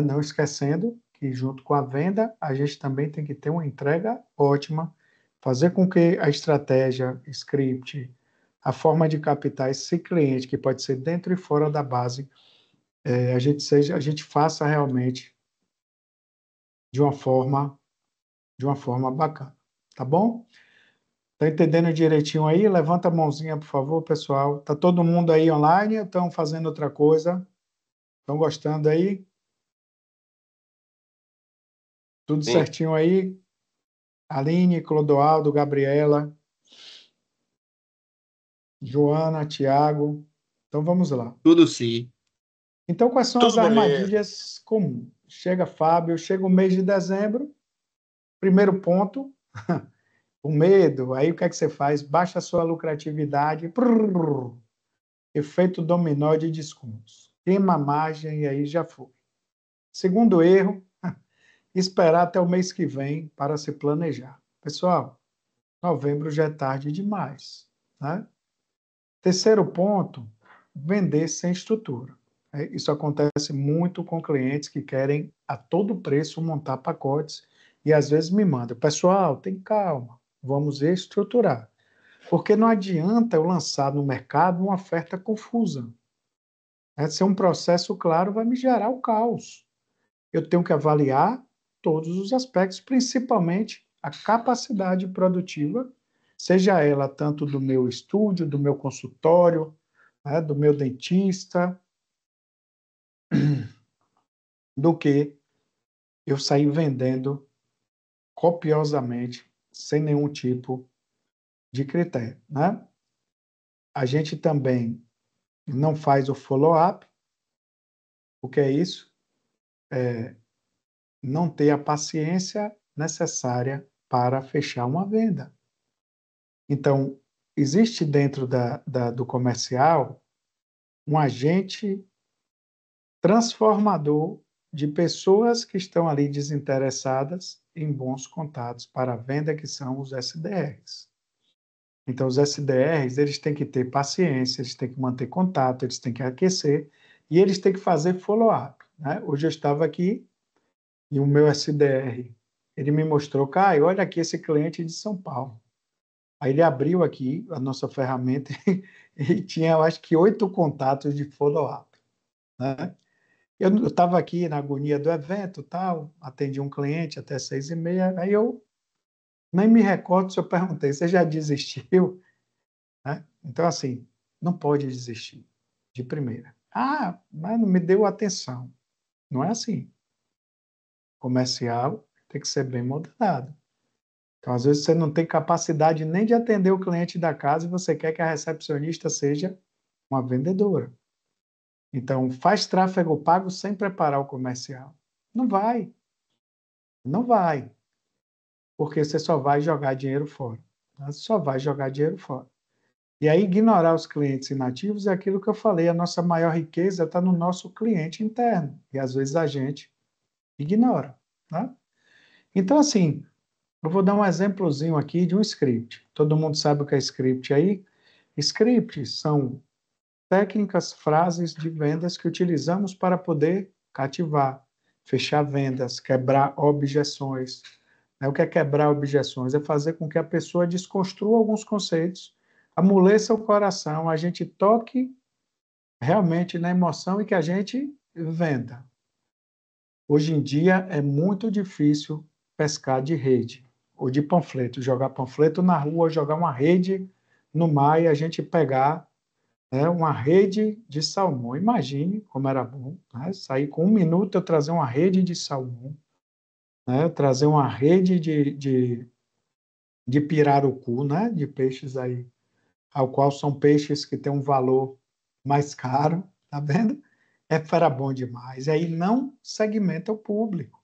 Não esquecendo que junto com a venda, a gente também tem que ter uma entrega ótima, fazer com que a estratégia, script, a forma de captar esse cliente, que pode ser dentro e fora da base, a gente faça realmente de uma forma, de uma forma bacana, tá bom? Tá entendendo direitinho aí? Levanta a mãozinha, por favor, pessoal. Tá todo mundo aí online ou estão fazendo outra coisa? Estão gostando aí? Tudo Sim, certinho aí? Aline, Clodoaldo, Gabriela, Joana, Tiago. Então vamos lá. tudo sim. Então, quais são as Tudo beleza. armadilhas comuns? Chega Fábio, chega o mês de dezembro, primeiro ponto, o medo. Aí o que é que você faz? Baixa a sua lucratividade, prrr, efeito dominó de descontos. Queima a margem e aí já foi. Segundo erro, esperar até o mês que vem para se planejar. Pessoal, novembro já é tarde demais, né? Terceiro ponto, vender sem estrutura. Isso acontece muito com clientes que querem a todo preço montar pacotes e às vezes me mandam, pessoal, tem calma, vamos estruturar. Porque não adianta eu lançar no mercado uma oferta confusa. Se é um processo claro, vai me gerar o caos. Eu tenho que avaliar todos os aspectos, principalmente a capacidade produtiva, seja ela tanto do meu estúdio, do meu consultório, né, do meu dentista, do que eu sair vendendo copiosamente, sem nenhum tipo de critério, né? A gente também não faz o follow-up. O que é isso? Não ter a paciência necessária para fechar uma venda. Então, existe dentro do comercial um agente transformador de pessoas que estão ali desinteressadas em bons contatos para a venda, que são os SDRs. Então, os SDRs, eles têm que ter paciência, eles têm que manter contato, eles têm que aquecer e eles têm que fazer follow-up, né? Hoje eu estava aqui e o meu SDR, ele me mostrou, Caio, olha aqui esse cliente de São Paulo. Aí ele abriu aqui a nossa ferramenta e tinha, eu acho que 8 contatos de follow-up, né? Eu estava aqui na agonia do evento, tal, atendi um cliente até 6h30, aí eu nem me recordo se eu perguntei, você já desistiu? Né? Então, assim, não pode desistir de primeira. Ah, mas não me deu atenção. Não é assim. Comercial tem que ser bem moderado. Então, às vezes, você não tem capacidade nem de atender o cliente da casa e você quer que a recepcionista seja uma vendedora. Então, faz tráfego pago sem preparar o comercial. Não vai. Não vai. Porque você só vai jogar dinheiro fora. Tá? Só vai jogar dinheiro fora. E aí, ignorar os clientes inativos é aquilo que eu falei, a nossa maior riqueza está no nosso cliente interno. E às vezes a gente ignora. Tá? Então, assim, eu vou dar um exemplozinho aqui de um script. Todo mundo sabe o que é script aí? Scripts são técnicas, frases de vendas que utilizamos para poder cativar, fechar vendas, quebrar objeções. O que é quebrar objeções? É fazer com que a pessoa desconstrua alguns conceitos, amoleça o coração, a gente toque realmente na emoção e que a gente venda. Hoje em dia é muito difícil pescar de rede ou de panfleto, jogar panfleto na rua, jogar uma rede no mar e a gente pegar, né, uma rede de salmão. Imagine como era bom, né? Sair com 1 minuto eu trazer uma rede de salmão, né? Trazer uma rede de pirarucu, né? De peixes aí, ao qual são peixes que têm um valor mais caro, tá vendo? Era bom demais. E aí não segmenta o público,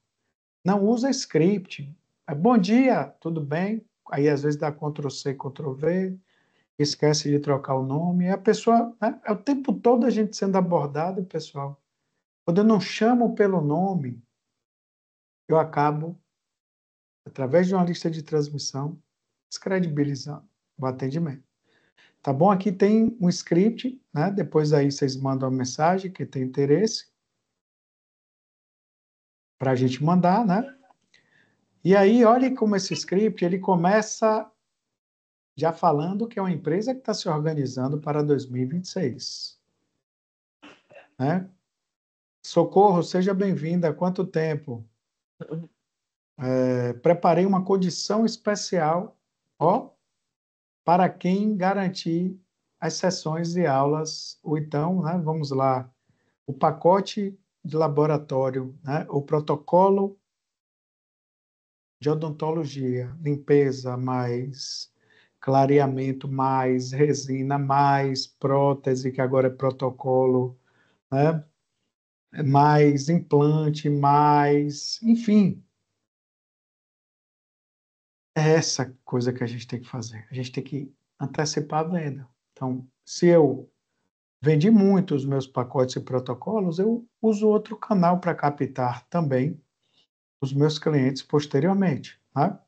não usa script. Bom dia, tudo bem? Aí às vezes dá Ctrl+C, Ctrl+V, esquece de trocar o nome. E a pessoa, né? É o tempo todo a gente sendo abordado, pessoal. Quando eu não chamo pelo nome, eu acabo, através de uma lista de transmissão, descredibilizando o atendimento. Tá bom? Aqui tem um script, né? Depois aí vocês mandam a mensagem que tem interesse para a gente mandar, né? E aí, olhe como esse script, ele começa já falando que é uma empresa que está se organizando para 2026, né? Socorro, seja bem-vinda. Há quanto tempo? Preparei uma condição especial, ó, para quem garantir as sessões de aulas, ou então, né, vamos lá, o pacote de laboratório, né, o protocolo de odontologia, limpeza, mais clareamento, mais resina, mais prótese, que agora é protocolo, né, mais implante, mais, enfim, é essa coisa que a gente tem que fazer. A gente tem que antecipar a venda. Então, se eu vendi muito os meus pacotes e protocolos, eu uso outro canal para captar também os meus clientes posteriormente. Tá?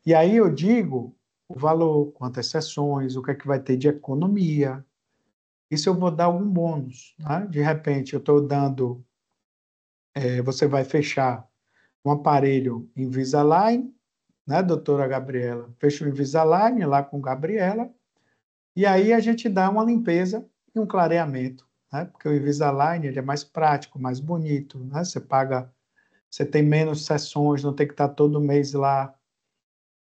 E aí eu digo o valor, quantas sessões, o que é que vai ter de economia. Isso eu vou dar algum bônus. Tá? De repente, eu estou dando, você vai fechar um aparelho Invisalign, né, doutora Gabriela? Fecha o Invisalign lá com Gabriela, e aí a gente dá uma limpeza e um clareamento, né? Porque o Invisalign ele é mais prático, mais bonito, né? Você paga, você tem menos sessões, não tem que estar todo mês lá.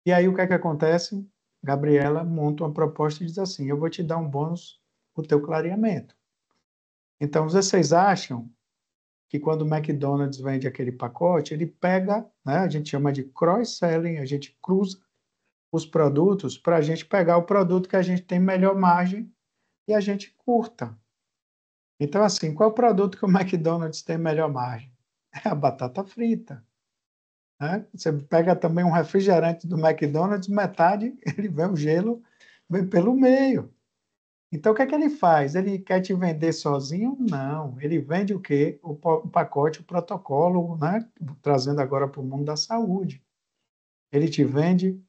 E aí o que é que acontece? Gabriela monta uma proposta e diz assim: eu vou te dar um bônus o teu clareamento. Então, vocês acham que quando o McDonald's vende aquele pacote, ele pega, né, a gente chama de cross-selling, a gente cruza os produtos para a gente pegar o produto que a gente tem melhor margem e a gente curta. Então, assim, qual é o produto que o McDonald's tem melhor margem? É a batata frita. Né? Você pega também um refrigerante do McDonald's, metade, ele vem o gelo, vem pelo meio. Então, o que é que ele faz? Ele quer te vender sozinho? Não. Ele vende o quê? O pacote, o protocolo, né? Trazendo agora para o mundo da saúde. Ele te vende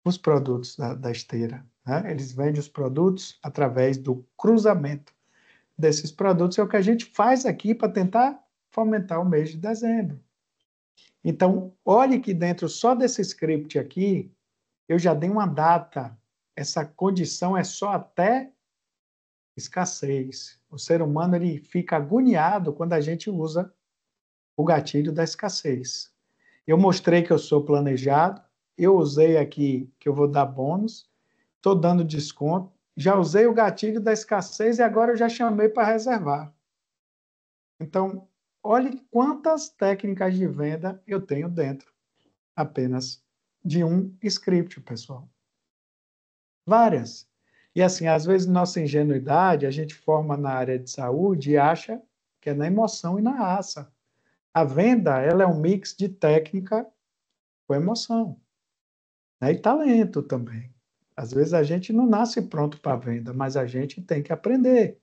os produtos da esteira, né? Eles vendem os produtos através do cruzamento desses produtos. É o que a gente faz aqui para tentar fomentar o mês de dezembro. Então, olhe que dentro só desse script aqui, eu já dei uma data. Essa condição é só até escassez. O ser humano ele fica agoniado quando a gente usa o gatilho da escassez. Eu mostrei que eu sou planejado, eu usei aqui que eu vou dar bônus, estou dando desconto, já usei o gatilho da escassez e agora eu já chamei para reservar. Então, olhe quantas técnicas de venda eu tenho dentro apenas de um script, pessoal. Várias. E assim, às vezes, nossa ingenuidade, a gente forma na área de saúde e acha que é na emoção e na raça. A venda, ela é um mix de técnica com emoção, né? E talento também. Às vezes a gente não nasce pronto para a venda, mas a gente tem que aprender,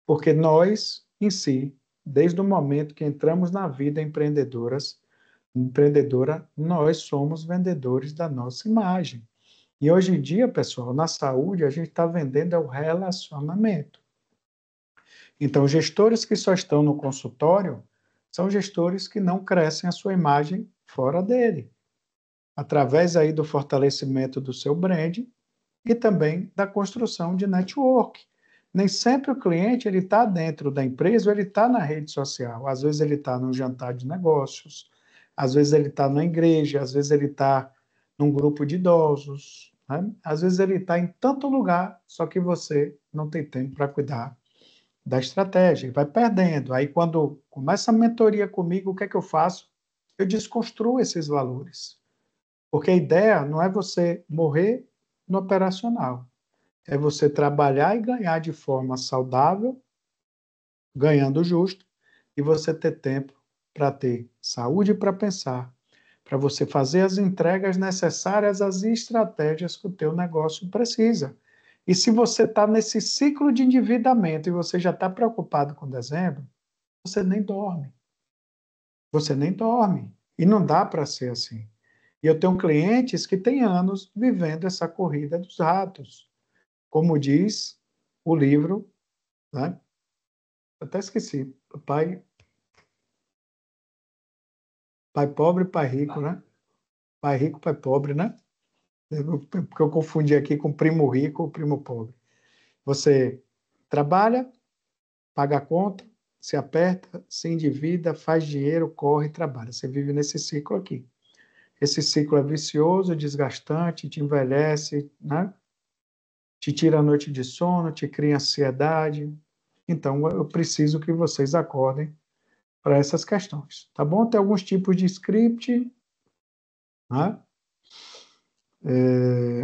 porque nós, em si, desde o momento que entramos na vida empreendedora, nós somos vendedores da nossa imagem. E hoje em dia, pessoal, na saúde, a gente está vendendo é o relacionamento. Então, gestores que só estão no consultório são gestores que não crescem a sua imagem fora dele, através aí do fortalecimento do seu brand e também da construção de network. Nem sempre o cliente ele está dentro da empresa ou ele está na rede social. Às vezes ele está num jantar de negócios, às vezes ele está na igreja, às vezes ele está num grupo de idosos, né? Às vezes ele está em tanto lugar, só que você não tem tempo para cuidar da estratégia, vai perdendo. Aí quando começa a mentoria comigo, o que é que eu faço? Eu desconstruo esses valores. Porque a ideia não é você morrer no operacional, é você trabalhar e ganhar de forma saudável, ganhando justo, e você ter tempo para ter saúde para pensar, para você fazer as entregas necessárias às estratégias que o teu negócio precisa. E se você está nesse ciclo de endividamento e você já está preocupado com dezembro, você nem dorme. Você nem dorme. E não dá para ser assim. E eu tenho clientes que têm anos vivendo essa corrida dos ratos. Como diz o livro, né? Até esqueci. Pai, pai pobre, pai rico, né? Pai rico, pai pobre, né? Porque eu confundi aqui com primo rico ou primo pobre. Você trabalha, paga a conta, se aperta, se endivida, faz dinheiro, corre, trabalha. Você vive nesse ciclo aqui. Esse ciclo é vicioso, desgastante, te envelhece, né? Te tira a noite de sono, te cria ansiedade. Então, eu preciso que vocês acordem para essas questões, tá bom? Tem alguns tipos de script, né?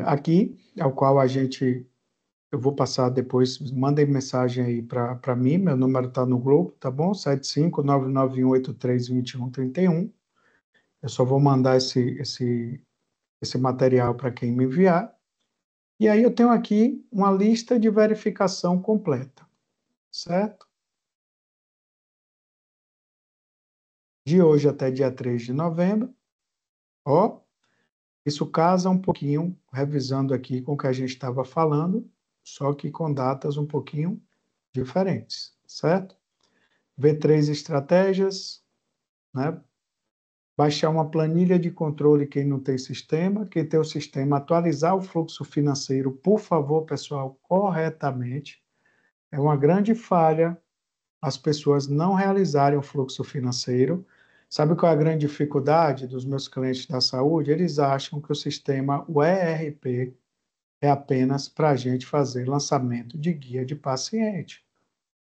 Aqui, ao qual eu vou passar depois, mandem mensagem aí para mim, meu número está no Globo, tá bom? 75991832131. Eu só vou mandar esse material para quem me enviar. E aí eu tenho aqui uma lista de verificação completa, certo? De hoje até dia 3 de novembro. Ó, isso casa um pouquinho, revisando aqui com o que a gente estava falando, só que com datas um pouquinho diferentes, certo? Ver três estratégias, né? Baixar uma planilha de controle quem não tem sistema, quem tem o sistema, atualizar o fluxo financeiro, por favor, pessoal, corretamente. É uma grande falha as pessoas não realizarem o fluxo financeiro. Sabe qual é a grande dificuldade dos meus clientes da saúde? Eles acham que o sistema, o ERP, é apenas para a gente fazer lançamento de guia de paciente.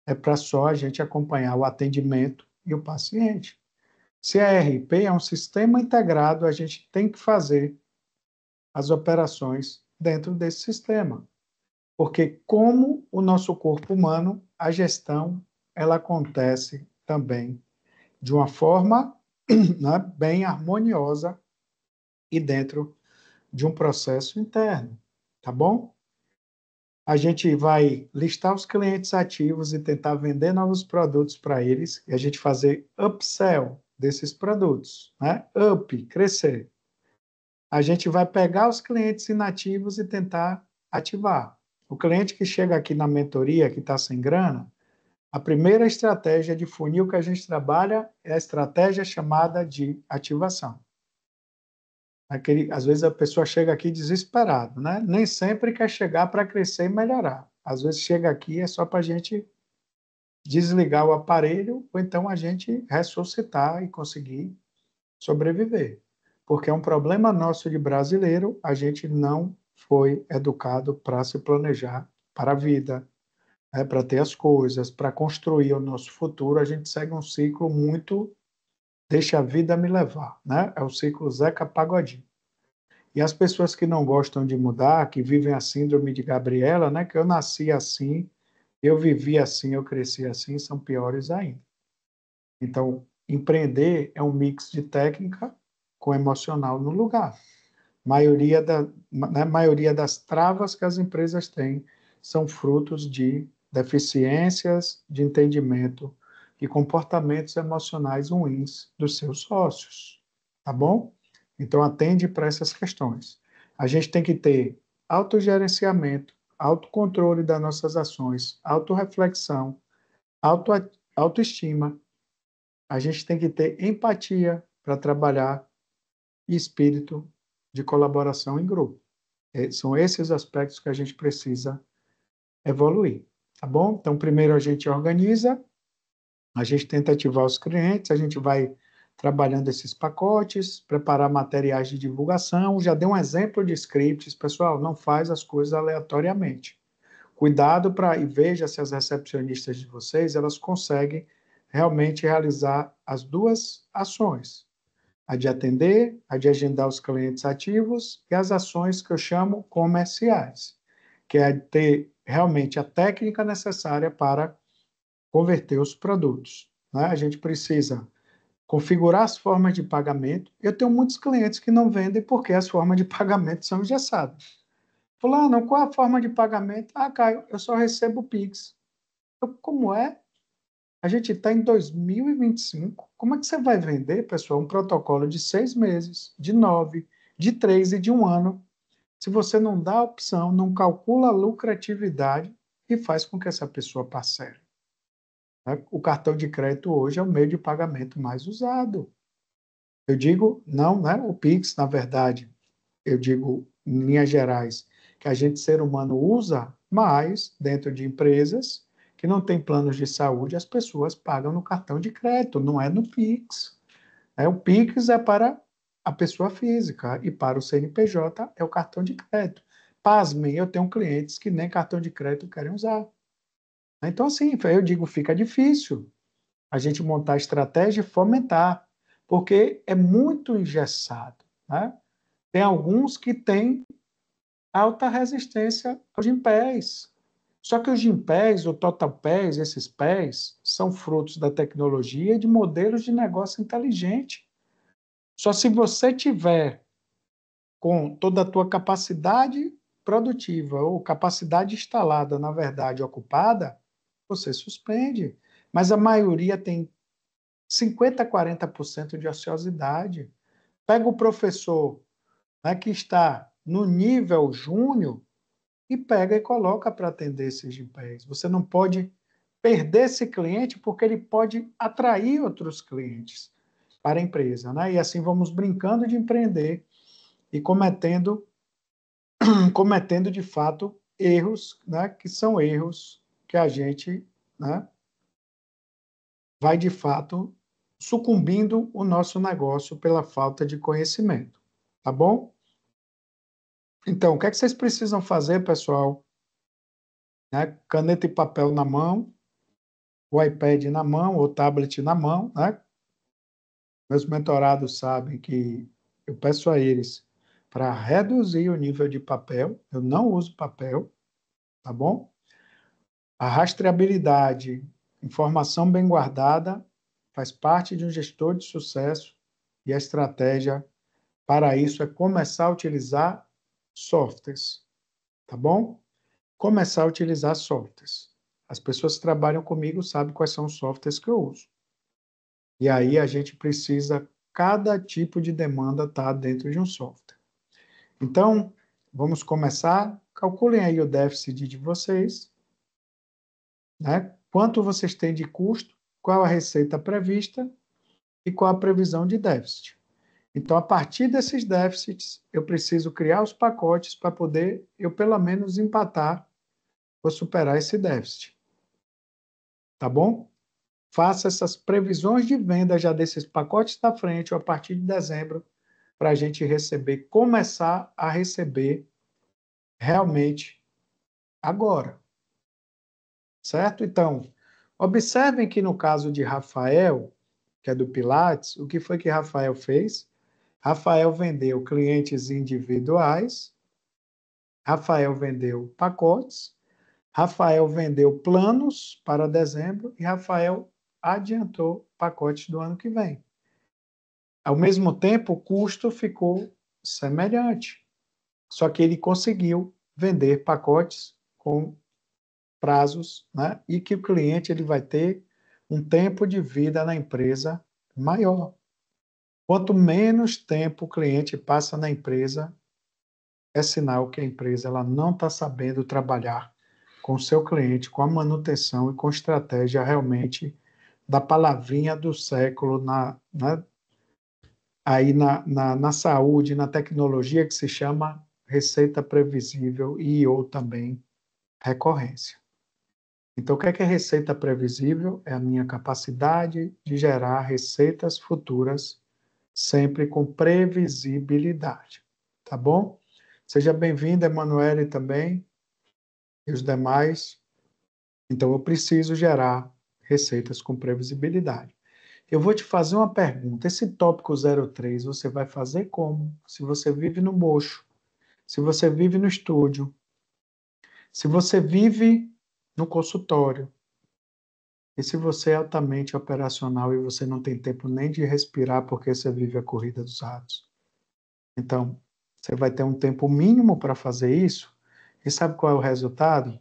É para só a gente acompanhar o atendimento e o paciente. Se a ERP é um sistema integrado, a gente tem que fazer as operações dentro desse sistema. Porque como o nosso corpo humano, a gestão ela acontece também de uma forma, né, bem harmoniosa e dentro de um processo interno, tá bom? A gente vai listar os clientes ativos e tentar vender novos produtos para eles, e a gente fazer upsell desses produtos, né? Up, crescer. A gente vai pegar os clientes inativos e tentar ativar. O cliente que chega aqui na mentoria, que está sem grana, a primeira estratégia de funil que a gente trabalha é a estratégia chamada de ativação. Às vezes a pessoa chega aqui desesperada, né? Nem sempre quer chegar para crescer e melhorar. Às vezes chega aqui é só para a gente desligar o aparelho ou então a gente ressuscitar e conseguir sobreviver. Porque é um problema nosso de brasileiro, a gente não foi educado para se planejar para a vida, né? Para ter as coisas, para construir o nosso futuro. A gente segue um ciclo muito deixa a vida me levar, né? É o ciclo Zeca Pagodinho. E as pessoas que não gostam de mudar, que vivem a síndrome de Gabriela, né? Que eu nasci assim, eu vivi assim, eu cresci assim, são piores ainda. Então, empreender é um mix de técnica com emocional no lugar. Maioria das travas que as empresas têm são frutos de deficiências de entendimento e comportamentos emocionais ruins dos seus sócios, tá bom? Então, atende para essas questões. A gente tem que ter autogerenciamento, autocontrole das nossas ações, autorreflexão, auto, autoestima. A gente tem que ter empatia para trabalhar e espírito de colaboração em grupo. São esses aspectos que a gente precisa evoluir, tá bom? Então, primeiro a gente organiza, a gente tenta ativar os clientes, a gente vai trabalhando esses pacotes, preparar materiais de divulgação. Já dei um exemplo de scripts, pessoal, não faz as coisas aleatoriamente. Cuidado para e veja se as recepcionistas de vocês elas conseguem realmente realizar as duas ações, a de atender, a de agendar os clientes ativos e as ações que eu chamo comerciais, que é ter realmente a técnica necessária para converter os produtos, né? A gente precisa configurar as formas de pagamento. Eu tenho muitos clientes que não vendem porque as formas de pagamento são engessadas. Fulano, qual a forma de pagamento? Ah, Caio, eu só recebo Pix. Como é? A gente está em 2025. Como é que você vai vender, pessoal, um protocolo de 6 meses, de 9, de 3 e de 1 ano, se você não dá a opção, não calcula a lucratividade e faz com que essa pessoa parcele? Né? O cartão de crédito hoje é o meio de pagamento mais usado. Eu digo, não, né? O Pix, na verdade, eu digo, em linhas gerais, que a gente, ser humano, usa mais dentro de empresas que não têm planos de saúde, as pessoas pagam no cartão de crédito, não é no Pix. O Pix é para a pessoa física e para o CNPJ é o cartão de crédito. Pasmem, eu tenho clientes que nem cartão de crédito querem usar. Então, assim, eu digo, fica difícil a gente montar estratégia e fomentar, porque é muito engessado, né? Tem alguns que têm alta resistência aos Gympass. Só que os Gympass, o TotalPass, esses pés, são frutos da tecnologia e de modelos de negócio inteligente. Só se você tiver com toda a tua capacidade produtiva ou capacidade instalada, na verdade, ocupada, você suspende. Mas a maioria tem 50, 40% de ociosidade. Pega o professor, né, que está no nível júnior e pega e coloca para atender esses Gympass. Você não pode perder esse cliente porque ele pode atrair outros clientes para a empresa, né? E assim vamos brincando de empreender e cometendo de fato erros, né? Que são erros que a gente, né, vai de fato sucumbindo o nosso negócio pela falta de conhecimento, tá bom? Então, o que é que vocês precisam fazer, pessoal? Né? Caneta e papel na mão, o iPad na mão, o tablet na mão, né? Meus mentorados sabem que eu peço a eles para reduzir o nível de papel, eu não uso papel, tá bom? A rastreabilidade, informação bem guardada, faz parte de um gestor de sucesso e a estratégia para isso é começar a utilizar softwares, tá bom? começar a utilizar softwares. As pessoas que trabalham comigo sabem quais são os softwares que eu uso. E aí a gente precisa, cada tipo de demanda está dentro de um software. Então, vamos começar. Calculem aí o déficit de vocês, né? Quanto vocês têm de custo, qual a receita prevista e qual a previsão de déficit. Então, a partir desses déficits, eu preciso criar os pacotes para poder eu, pelo menos, empatar ou superar esse déficit. Tá bom? Faça essas previsões de venda já desses pacotes da frente, ou a partir de dezembro, para a gente receber, começar a receber realmente agora. Certo? Então, observem que no caso de Rafael, que é do Pilates, o que foi que Rafael fez? Rafael vendeu clientes individuais, Rafael vendeu pacotes, Rafael vendeu planos para dezembro e Rafael adiantou pacotes do ano que vem. Ao mesmo tempo, o custo ficou semelhante, só que ele conseguiu vender pacotes com prazos, né? E que o cliente ele vai ter um tempo de vida na empresa maior. Quanto menos tempo o cliente passa na empresa, é sinal que a empresa ela não está sabendo trabalhar com o seu cliente, com a manutenção e com estratégia realmente da palavrinha do século aí na saúde, na tecnologia que se chama receita previsível e ou também recorrência. Então, o que é receita previsível? É a minha capacidade de gerar receitas futuras sempre com previsibilidade. Tá bom? Seja bem-vinda, Emanuele, também, e os demais. Então, eu preciso gerar receitas com previsibilidade. Eu vou te fazer uma pergunta. Esse tópico 03 você vai fazer como? Se você vive no mocho, se você vive no estúdio, se você vive no consultório, e se você é altamente operacional e você não tem tempo nem de respirar porque você vive a corrida dos ratos. Então, você vai ter um tempo mínimo para fazer isso, e sabe qual é o resultado?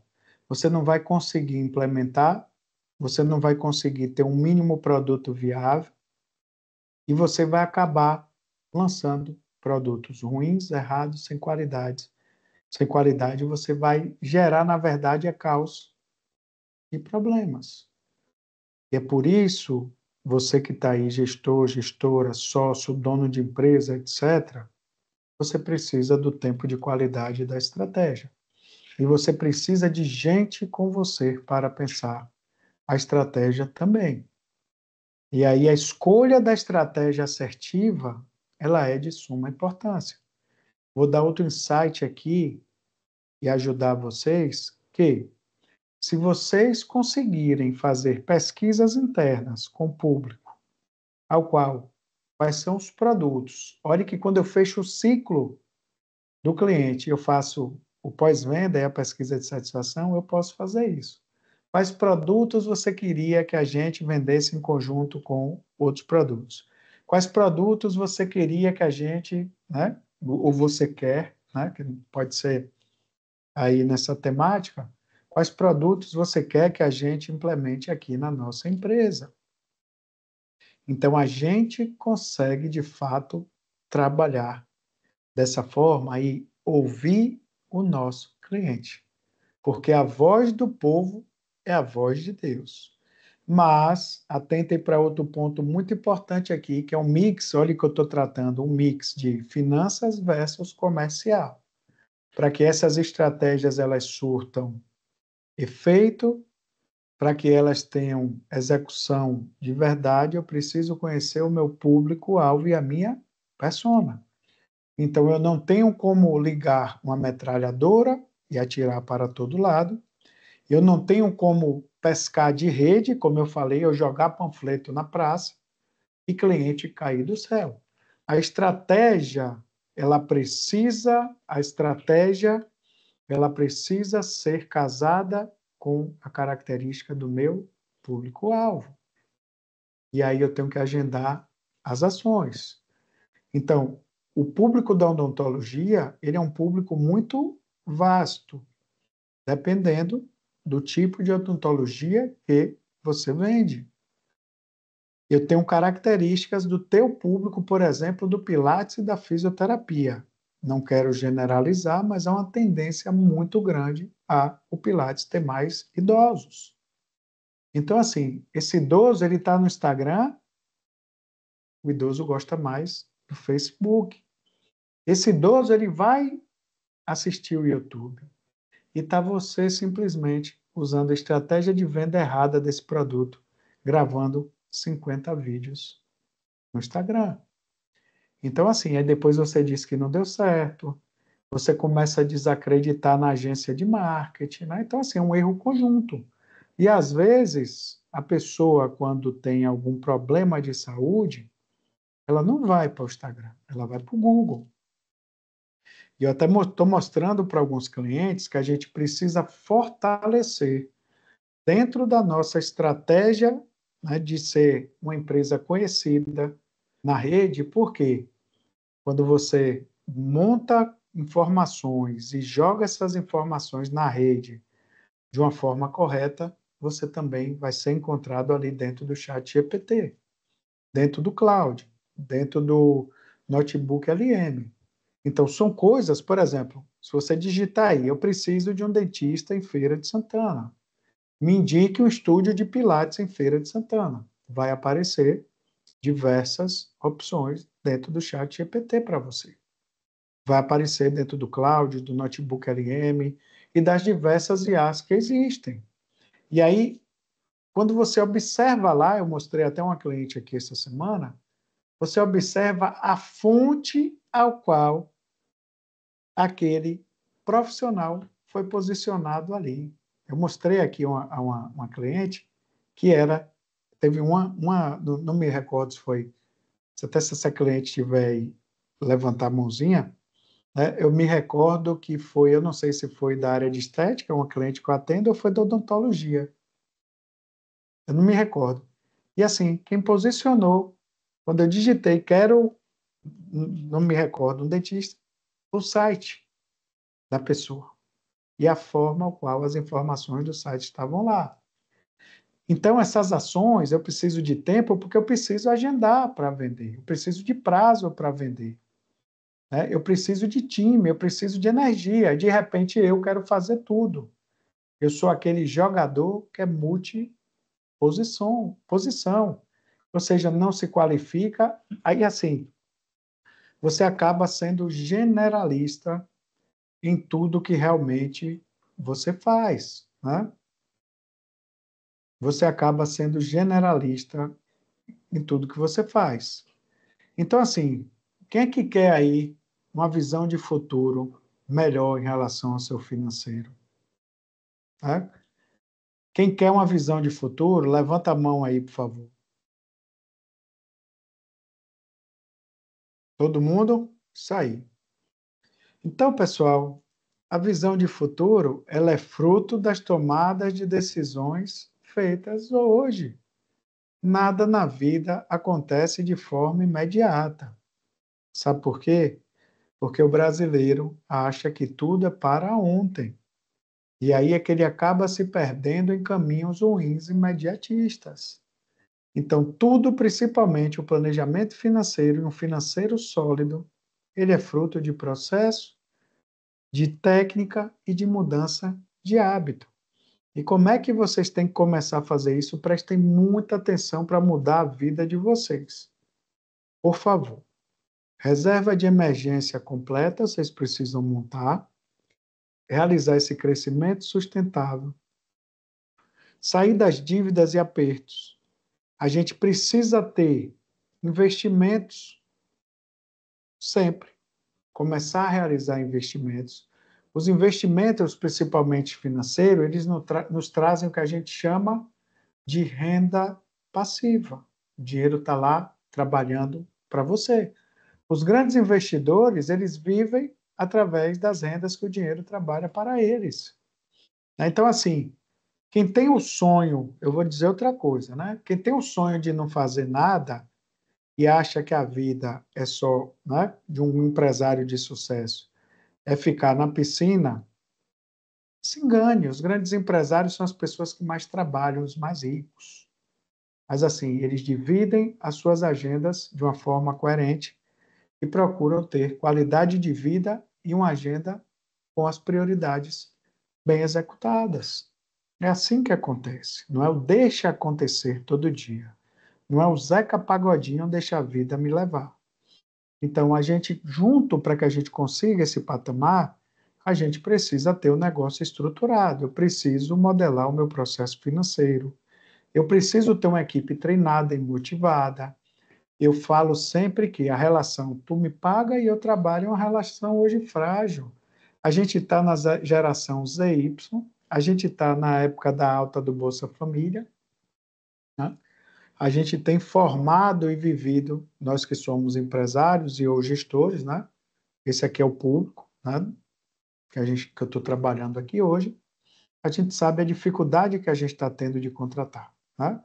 Você não vai conseguir implementar, você não vai conseguir ter um mínimo produto viável, e você vai acabar lançando produtos ruins, errados, sem qualidade. Sem qualidade, você vai gerar, na verdade, caos e problemas. E é por isso, você que está aí, gestor, gestora, sócio, dono de empresa, etc., você precisa do tempo de qualidade da estratégia. E você precisa de gente com você para pensar a estratégia também. E aí a escolha da estratégia assertiva, ela é de suma importância. Vou dar outro insight aqui e ajudar vocês que se vocês conseguirem fazer pesquisas internas com o público, ao qual quais são os produtos. Olha que quando eu fecho o ciclo do cliente, eu faço o pós-venda e a pesquisa de satisfação, eu posso fazer isso. Quais produtos você queria que a gente vendesse em conjunto com outros produtos? Quais produtos você queria que a gente, né, ou você quer, né, que pode ser aí nessa temática, quais produtos você quer que a gente implemente aqui na nossa empresa? Então, a gente consegue, de fato, trabalhar dessa forma e ouvir o nosso cliente, porque a voz do povo é a voz de Deus. Mas atentem para outro ponto muito importante aqui, que é um mix, olha que eu estou tratando, um mix de finanças versus comercial. Para que essas estratégias elas surtam efeito, para que elas tenham execução de verdade, eu preciso conhecer o meu público-alvo e a minha persona. Então, eu não tenho como ligar uma metralhadora e atirar para todo lado. Eu não tenho como pescar de rede, como eu falei, eu jogar panfleto na praça e cliente cair do céu. A estratégia, ela precisa ser casada com a característica do meu público-alvo. E aí eu tenho que agendar as ações. Então, o público da odontologia, ele é um público muito vasto. dependendo do tipo de odontologia que você vende. Eu tenho características do teu público, por exemplo, do Pilates e da fisioterapia. Não quero generalizar, mas há uma tendência muito grande a o Pilates ter mais idosos. Então, assim, esse idoso, ele está no Instagram, o idoso gosta mais do Facebook. Esse idoso, ele vai assistir o YouTube. E está você simplesmente usando a estratégia de venda errada desse produto, gravando 50 vídeos no Instagram. Então, assim, aí depois você diz que não deu certo, você começa a desacreditar na agência de marketing, né? Então, assim, é um erro conjunto. E, às vezes, a pessoa, quando tem algum problema de saúde, ela não vai para o Instagram, ela vai para o Google. E eu até estou mostrando para alguns clientes que a gente precisa fortalecer dentro da nossa estratégia, né, de ser uma empresa conhecida na rede, porque quando você monta informações e joga essas informações na rede de uma forma correta, você também vai ser encontrado ali dentro do chat GPT, dentro do cloud, dentro do notebook LM. Então, são coisas, por exemplo, se você digitar aí, eu preciso de um dentista em Feira de Santana, me indique um estúdio de Pilates em Feira de Santana. Vai aparecer diversas opções dentro do chat GPT para você. Vai aparecer dentro do cloud, do notebook LM e das diversas IAs que existem. E aí, quando você observa lá, eu mostrei até uma cliente aqui essa semana, você observa a fonte ao qual aquele profissional foi posicionado ali. Eu mostrei aqui uma cliente que teve não me recordo se foi, se até se essa cliente tiver aí, levantar a mãozinha, né, eu me recordo que foi, eu não sei se foi da área de estética, uma cliente que eu atendo, ou foi da odontologia. Eu não me recordo. E assim, quem posicionou, quando eu digitei, não me recordo, um dentista, o site da pessoa e a forma qual as informações do site estavam lá. Então, essas ações, eu preciso de tempo porque eu preciso agendar para vender, eu preciso de prazo para vender, né? Eu preciso de time, eu preciso de energia. De repente, eu quero fazer tudo. Eu sou aquele jogador que é posição, ou seja, não se qualifica. Aí, assim, você acaba sendo generalista em tudo que realmente você faz, né? Você acaba sendo generalista em tudo que você faz. Então, assim, quem é que quer aí uma visão de futuro melhor em relação ao seu financeiro? Tá? Quem quer uma visão de futuro, levanta a mão aí, por favor. Todo mundo? Isso aí. Então, pessoal, a visão de futuro, ela é fruto das tomadas de decisões feitas hoje. Nada na vida acontece de forma imediata. Sabe por quê? Porque o brasileiro acha que tudo é para ontem. E aí é que ele acaba se perdendo em caminhos ruins imediatistas. Então, tudo, principalmente o planejamento financeiro e um financeiro sólido, ele é fruto de processo, de técnica e de mudança de hábito. E como é que vocês têm que começar a fazer isso? Prestem muita atenção para mudar a vida de vocês. Por favor, reserva de emergência completa, vocês precisam montar, realizar esse crescimento sustentável, sair das dívidas e apertos. A gente precisa ter investimentos sempre, começar a realizar investimentos. Os investimentos, principalmente financeiros, eles nos trazem o que a gente chama de renda passiva. O dinheiro está lá trabalhando para você. Os grandes investidores, eles vivem através das rendas que o dinheiro trabalha para eles. Então, assim, quem tem o sonho, eu vou dizer outra coisa, né? Quem tem o sonho de não fazer nada e acha que a vida é só, né, de um empresário de sucesso, é ficar na piscina, Se engane, os grandes empresários são as pessoas que mais trabalham, os mais ricos. Mas assim, eles dividem as suas agendas de uma forma coerente e procuram ter qualidade de vida e uma agenda com as prioridades bem executadas. É assim que acontece. Não é o deixa acontecer todo dia. Não é o Zeca Pagodinho deixa a vida me levar. Então, a gente, junto para que a gente consiga esse patamar, a gente precisa ter o negócio estruturado. Eu preciso modelar o meu processo financeiro. Eu preciso ter uma equipe treinada e motivada. Eu falo sempre que a relação tu me paga e eu trabalho é uma relação hoje frágil. A gente está na geração ZY, a gente está na época da alta do Bolsa Família, né? A gente tem formado e vivido, nós que somos empresários e ou gestores, né? Esse aqui é o público, né? Que eu estou trabalhando aqui hoje. A gente sabe a dificuldade que a gente está tendo de contratar, né?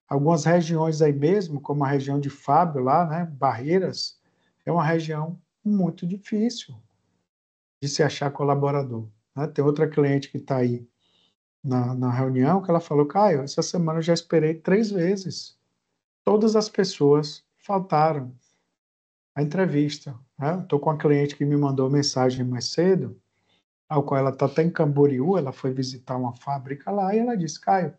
Algumas regiões aí mesmo, como a região de Fábio lá, né? Barreiras, é uma região muito difícil de se achar colaborador, né? Tem outra cliente que está aí na reunião que ela falou, Caio, essa semana eu já esperei 3 vezes. Todas as pessoas faltaram à entrevista, né? Estou com uma cliente que me mandou mensagem mais cedo, ao qual ela está até em Camboriú, ela foi visitar uma fábrica lá e ela disse, Caio,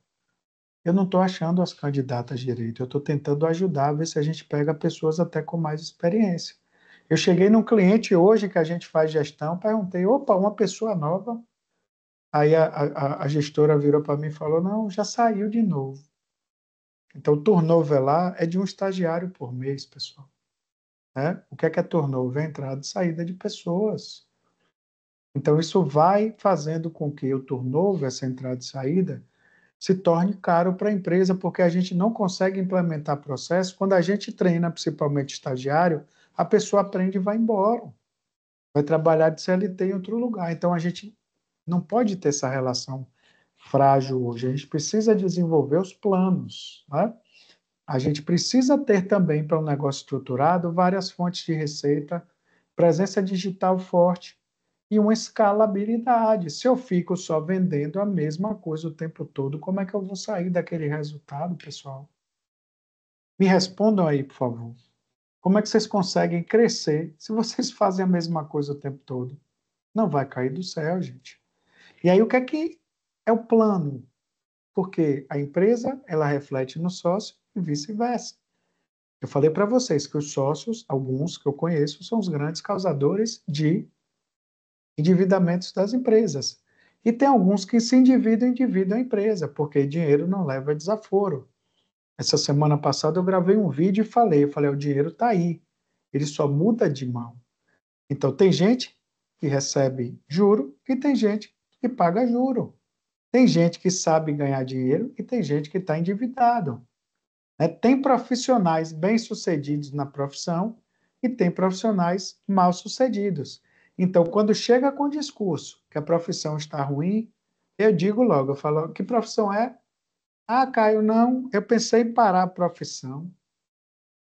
eu não estou achando as candidatas direito, eu estou tentando ajudar a ver se a gente pega pessoas até com mais experiência. Eu cheguei num cliente hoje que a gente faz gestão, perguntei, opa, uma pessoa nova? Aí a gestora virou para mim e falou, não, já saiu de novo. Então, o turnover lá é de um estagiário por mês, pessoal. Né? O que é turnover? É entrada e saída de pessoas. Então, isso vai fazendo com que o turnover, essa entrada e saída, se torne caro para a empresa, porque a gente não consegue implementar processo. Quando a gente treina, principalmente estagiário, a pessoa aprende e vai embora. Vai trabalhar de CLT em outro lugar. Então, a gente não pode ter essa relação frágil hoje. A gente precisa desenvolver os planos, né? A gente precisa ter também, para um negócio estruturado, várias fontes de receita, presença digital forte e uma escalabilidade. Se eu fico só vendendo a mesma coisa o tempo todo, como é que eu vou sair daquele resultado, pessoal? Me respondam aí, por favor. Como é que vocês conseguem crescer se vocês fazem a mesma coisa o tempo todo? Não vai cair do céu, gente. E aí, o que é o plano? Porque a empresa, ela reflete no sócio e vice-versa. Eu falei para vocês que os sócios, alguns que eu conheço, são os grandes causadores de endividamentos das empresas. E tem alguns que se endividam a empresa, porque dinheiro não leva desaforo. Essa semana passada eu gravei um vídeo e falei, o dinheiro está aí, ele só muda de mão. Então tem gente que recebe juro e tem gente que paga juro. Tem gente que sabe ganhar dinheiro e tem gente que está endividado. Né? Tem profissionais bem-sucedidos na profissão e tem profissionais mal-sucedidos. Então, quando chega com o discurso que a profissão está ruim, eu digo logo, eu falo, que profissão é? Ah, Caio, não, eu pensei em parar a profissão.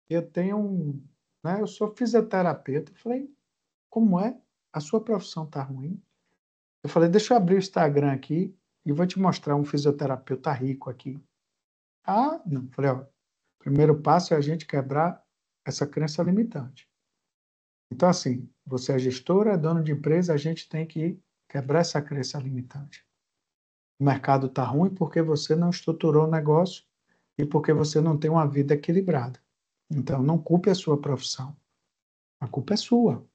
Eu tenho né, eu sou fisioterapeuta. Eu falei, como é? A sua profissão está ruim? Eu falei, deixa eu abrir o Instagram aqui e vou te mostrar um fisioterapeuta rico aqui. Ah, não. Eu falei, ó, primeiro passo é a gente quebrar essa crença limitante. Então, assim, você é gestora, é dono de empresa, a gente tem que quebrar essa crença limitante. O mercado está ruim porque você não estruturou o negócio e porque você não tem uma vida equilibrada. Então, não culpe a sua profissão. A culpa é sua.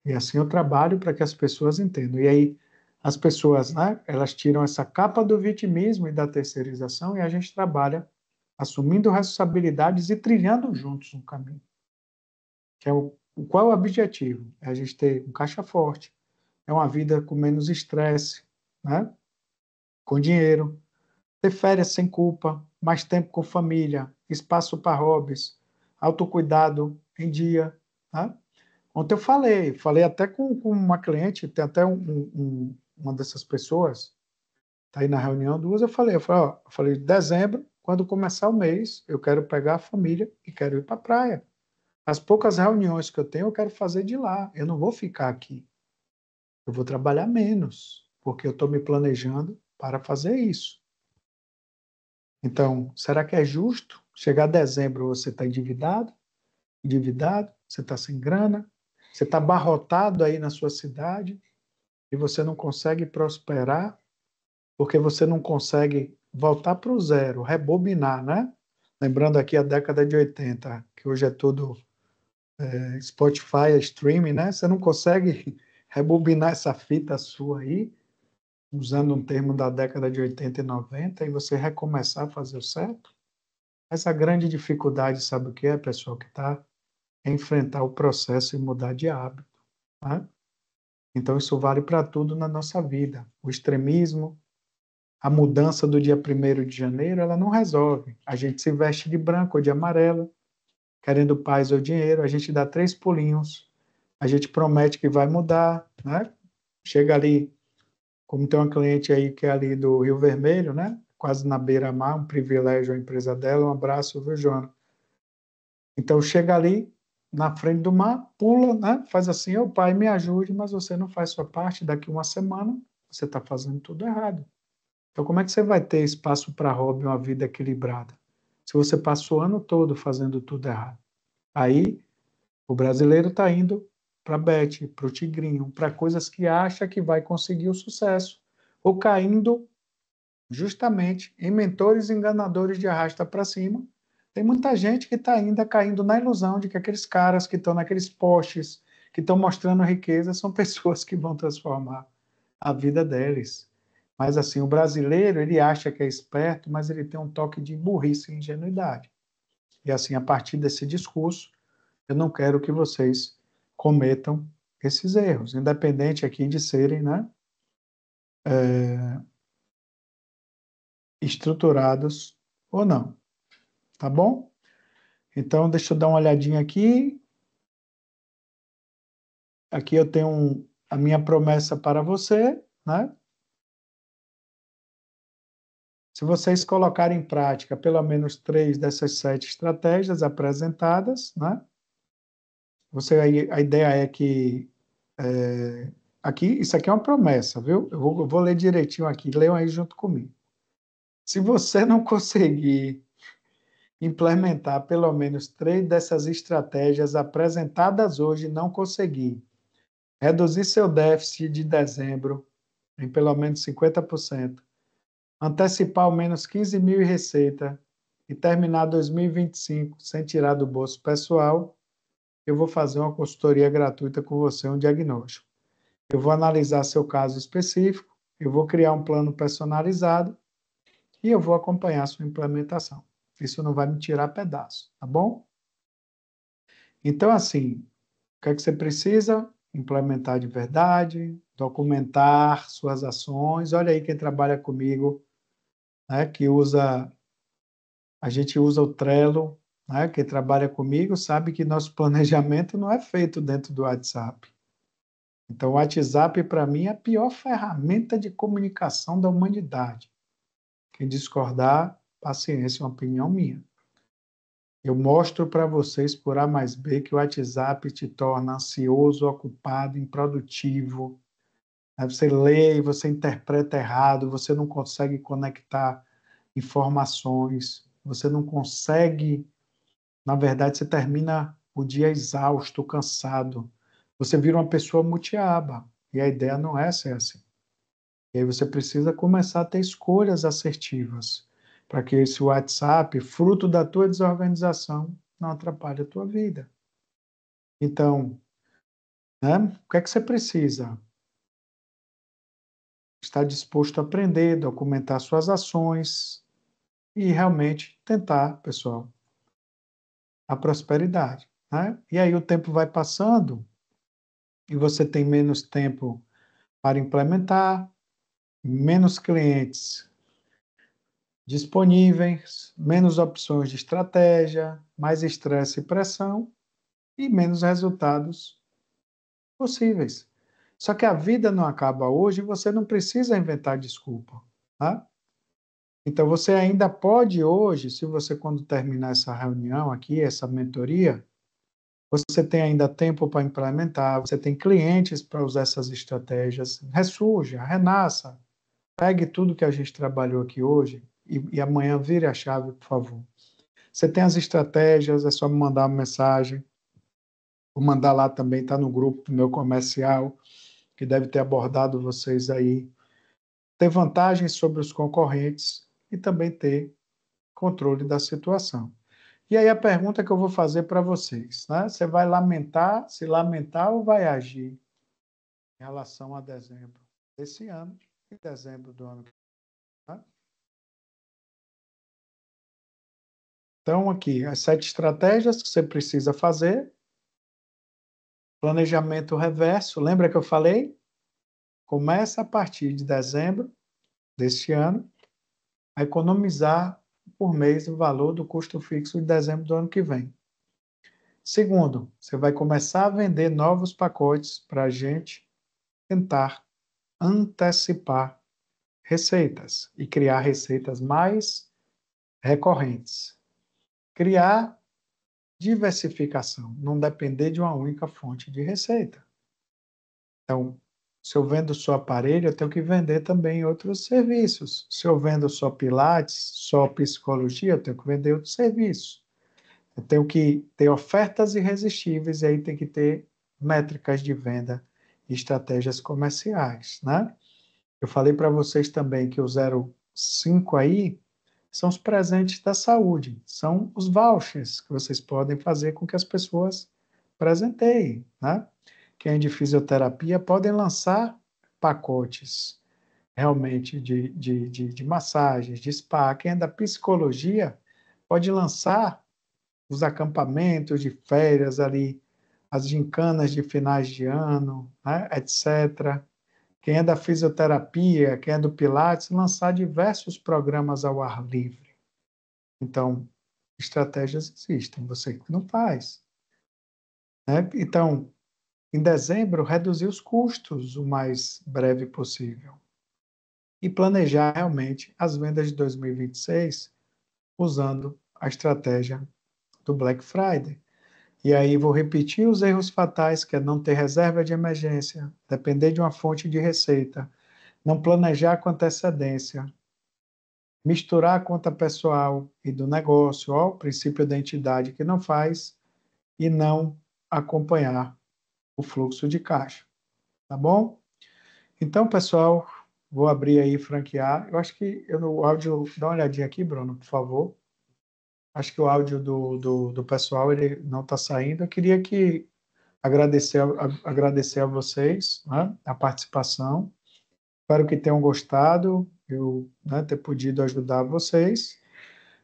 E assim eu trabalho para que as pessoas entendam. E aí, as pessoas, né, elas tiram essa capa do vitimismo e da terceirização e a gente trabalha assumindo responsabilidades e trilhando juntos um caminho. Que é qual é o objetivo? É a gente ter um caixa forte, é uma vida com menos estresse, né? Com dinheiro, ter férias sem culpa, mais tempo com família, espaço para hobbies, autocuidado em dia. Né? Ontem eu falei até com uma cliente, tem até uma dessas pessoas, está aí na reunião, duas, ó, eu falei, dezembro, quando começar o mês, eu quero pegar a família e quero ir para a praia. As poucas reuniões que eu tenho, eu quero fazer de lá. Eu não vou ficar aqui. Eu vou trabalhar menos. porque eu estou me planejando para fazer isso. Então, será que é justo chegar a dezembro você está endividado, você está sem grana, você está abarrotado aí na sua cidade e você não consegue prosperar porque você não consegue voltar para o zero, rebobinar, né? Lembrando aqui a década de 80, que hoje é tudo Spotify, streaming, né? Você não consegue rebobinar essa fita sua aí, usando um termo da década de 80 e 90, e você recomeçar a fazer o certo? Essa grande dificuldade, sabe o que é, pessoal? Que está é enfrentar o processo e mudar de hábito, né? Então, isso vale para tudo na nossa vida. O extremismo, a mudança do dia 1º de janeiro, ela não resolve. A gente se veste de branco ou de amarelo, querendo paz ou dinheiro, a gente dá 3 pulinhos, a gente promete que vai mudar, né? Chega ali, como tem uma cliente aí que é ali do Rio Vermelho, né? Quase na beira-mar, um privilégio a empresa dela, um abraço, viu, Joana? Então, chega ali, na frente do mar, pula, né? Faz assim, ô pai, me ajude, mas você não faz sua parte, daqui uma semana você está fazendo tudo errado. Então, como é que você vai ter espaço para hobby, uma vida equilibrada? Se você passa o ano todo fazendo tudo errado. Aí, o brasileiro está indo para a Bet, para o Tigrinho, para coisas que acha que vai conseguir o sucesso. Ou caindo justamente em mentores enganadores de arrasta para cima. Tem muita gente que está ainda caindo na ilusão de que aqueles caras que estão naqueles posts, que estão mostrando riqueza, são pessoas que vão transformar a vida deles. Mas assim, o brasileiro, ele acha que é esperto, mas ele tem um toque de burrice e ingenuidade. E assim, a partir desse discurso, eu não quero que vocês cometam esses erros, independente aqui de serem, né, estruturados ou não, tá bom? Então, deixa eu dar uma olhadinha aqui. Aqui eu tenho a minha promessa para você, né? Se vocês colocarem em prática pelo menos 3 dessas 7 estratégias apresentadas, né? A ideia é que aqui, isso aqui é uma promessa, viu? Eu vou ler direitinho aqui, leiam aí junto comigo. Se você não conseguir implementar pelo menos 3 dessas estratégias apresentadas hoje, não conseguir reduzir seu déficit de dezembro em pelo menos 50%, antecipar ao menos 15 mil em receita e terminar 2025 sem tirar do bolso pessoal, eu vou fazer uma consultoria gratuita com você, um diagnóstico. Eu vou analisar seu caso específico, eu vou criar um plano personalizado e eu vou acompanhar a sua implementação. Isso não vai me tirar pedaço, tá bom? Então, assim, o que é que você precisa? Implementar de verdade, documentar suas ações. Olha aí quem trabalha comigo, né, a gente usa o Trello, né, quem trabalha comigo sabe que nosso planejamento não é feito dentro do WhatsApp. Então, o WhatsApp, para mim, é a pior ferramenta de comunicação da humanidade. Quem discordar, paciência, é uma opinião minha. Eu mostro para vocês por A mais B que o WhatsApp te torna ansioso, ocupado, improdutivo. Aí você lê e você interpreta errado, você não consegue conectar informações, você não consegue, na verdade, você termina o dia exausto, cansado. Você vira uma pessoa mutiaba. E a ideia não é ser assim. E aí você precisa começar a ter escolhas assertivas, para que esse WhatsApp, fruto da tua desorganização, não atrapalhe a tua vida. Então, né, o que é que você precisa? Estar disposto a aprender, documentar suas ações e realmente tentar, pessoal, a prosperidade, né? E aí o tempo vai passando e você tem menos tempo para implementar, menos clientes disponíveis, menos opções de estratégia, mais estresse e pressão e menos resultados possíveis. Só que a vida não acaba hoje e você não precisa inventar desculpa, tá? Então você ainda pode hoje, se você quando terminar essa reunião aqui, essa mentoria, Você tem ainda tempo para implementar, você tem clientes para usar essas estratégias. Ressurja, renasça, pegue tudo que a gente trabalhou aqui hoje e amanhã vire a chave, por favor. Você tem as estratégias, é só me mandar uma mensagem. Vou mandar lá também, está no grupo do meu comercial, que deve ter abordado vocês aí. Ter vantagens sobre os concorrentes e também ter controle da situação. E aí a pergunta que eu vou fazer para vocês, né? Você vai lamentar, se lamentar ou vai agir em relação a dezembro desse ano e dezembro do ano que vem? Né? Então, aqui, as 7 estratégias que você precisa fazer. Planejamento reverso, lembra que eu falei? Começa a partir de dezembro deste ano a economizar por mês o valor do custo fixo de dezembro do ano que vem. Segundo, você vai começar a vender novos pacotes para a gente tentar antecipar receitas e criar receitas mais recorrentes. Criar diversificação, não depender de uma única fonte de receita. Então, se eu vendo só aparelho, eu tenho que vender também outros serviços. Se eu vendo só pilates, só psicologia, eu tenho que vender outros serviços. Eu tenho que ter ofertas irresistíveis e aí tem que ter métricas de venda e estratégias comerciais, né? Eu falei para vocês também que o 05 aí são os presentes da saúde, são os vouchers que vocês podem fazer com que as pessoas presenteiem, né? Quem é de fisioterapia podem lançar pacotes realmente de massagens, de spa. Quem é da psicologia pode lançar os acampamentos de férias ali, as gincanas de finais de ano, né, etc. Quem é da fisioterapia, quem é do Pilates, lançar diversos programas ao ar livre. Então, estratégias existem, você que não faz. Né? Então, em dezembro, reduzir os custos o mais breve possível e planejar realmente as vendas de 2026 usando a estratégia do Black Friday. E aí vou repetir os erros fatais, que é não ter reserva de emergência, depender de uma fonte de receita, não planejar com antecedência, misturar a conta pessoal e do negócio, ó, o princípio da entidade que não faz, e não acompanhar o fluxo de caixa, tá bom? Então, pessoal, vou abrir aí franquear. Eu acho que o áudio, dá uma olhadinha aqui, Bruno, por favor. Acho que o áudio do pessoal ele não está saindo. Eu queria que agradecer a vocês, né, a participação. Espero que tenham gostado, eu, né, ter podido ajudar vocês.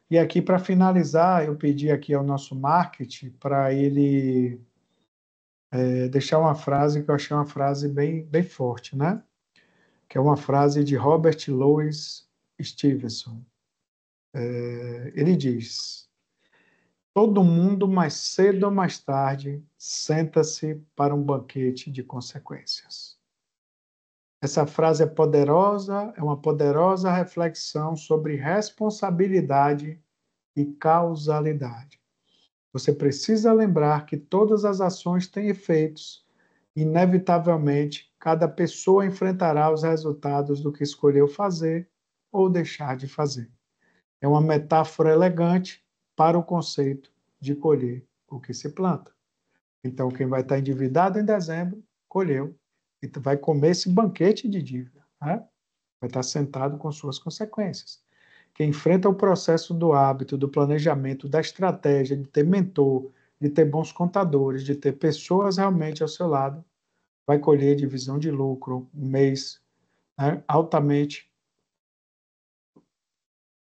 E aqui, para finalizar, eu pedi aqui ao nosso marketing para ele deixar uma frase que eu achei uma frase bem, bem forte, né? Que é uma frase de Robert Louis Stevenson. Ele diz: todo mundo, mais cedo ou mais tarde, senta-se para um banquete de consequências. Essa frase é uma poderosa reflexão sobre responsabilidade e causalidade. Você precisa lembrar que todas as ações têm efeitos. Inevitavelmente, cada pessoa enfrentará os resultados do que escolheu fazer ou deixar de fazer. É uma metáfora elegante para o conceito de colher o que se planta. Então, quem vai estar endividado em dezembro, colheu, e vai comer esse banquete de dívida. Né? Vai estar sentado com suas consequências. Quem enfrenta o processo do hábito, do planejamento, da estratégia, de ter mentor, de ter bons contadores, de ter pessoas realmente ao seu lado, vai colher divisão de lucro, um mês, né, altamente,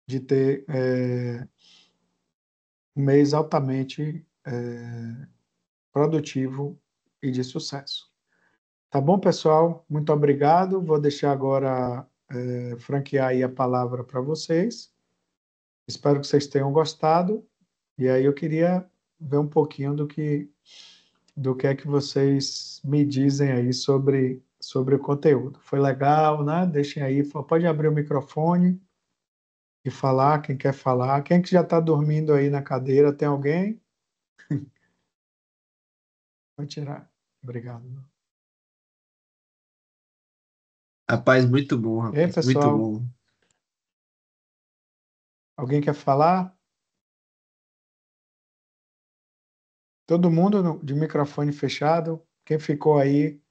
de ter um mês altamente produtivo e de sucesso. Tá bom, pessoal? Muito obrigado. Vou deixar agora franquear aí a palavra para vocês. Espero que vocês tenham gostado. E aí eu queria ver um pouquinho do que é que vocês me dizem aí sobre o conteúdo. Foi legal, né? Deixem aí, pode abrir o microfone e falar, quem quer falar. Quem que já está dormindo aí na cadeira, tem alguém? Pode tirar. Obrigado. Rapaz, muito bom, E aí, rapaz. Muito pessoal, bom. alguém quer falar? Todo mundo de microfone fechado? Quem ficou aí?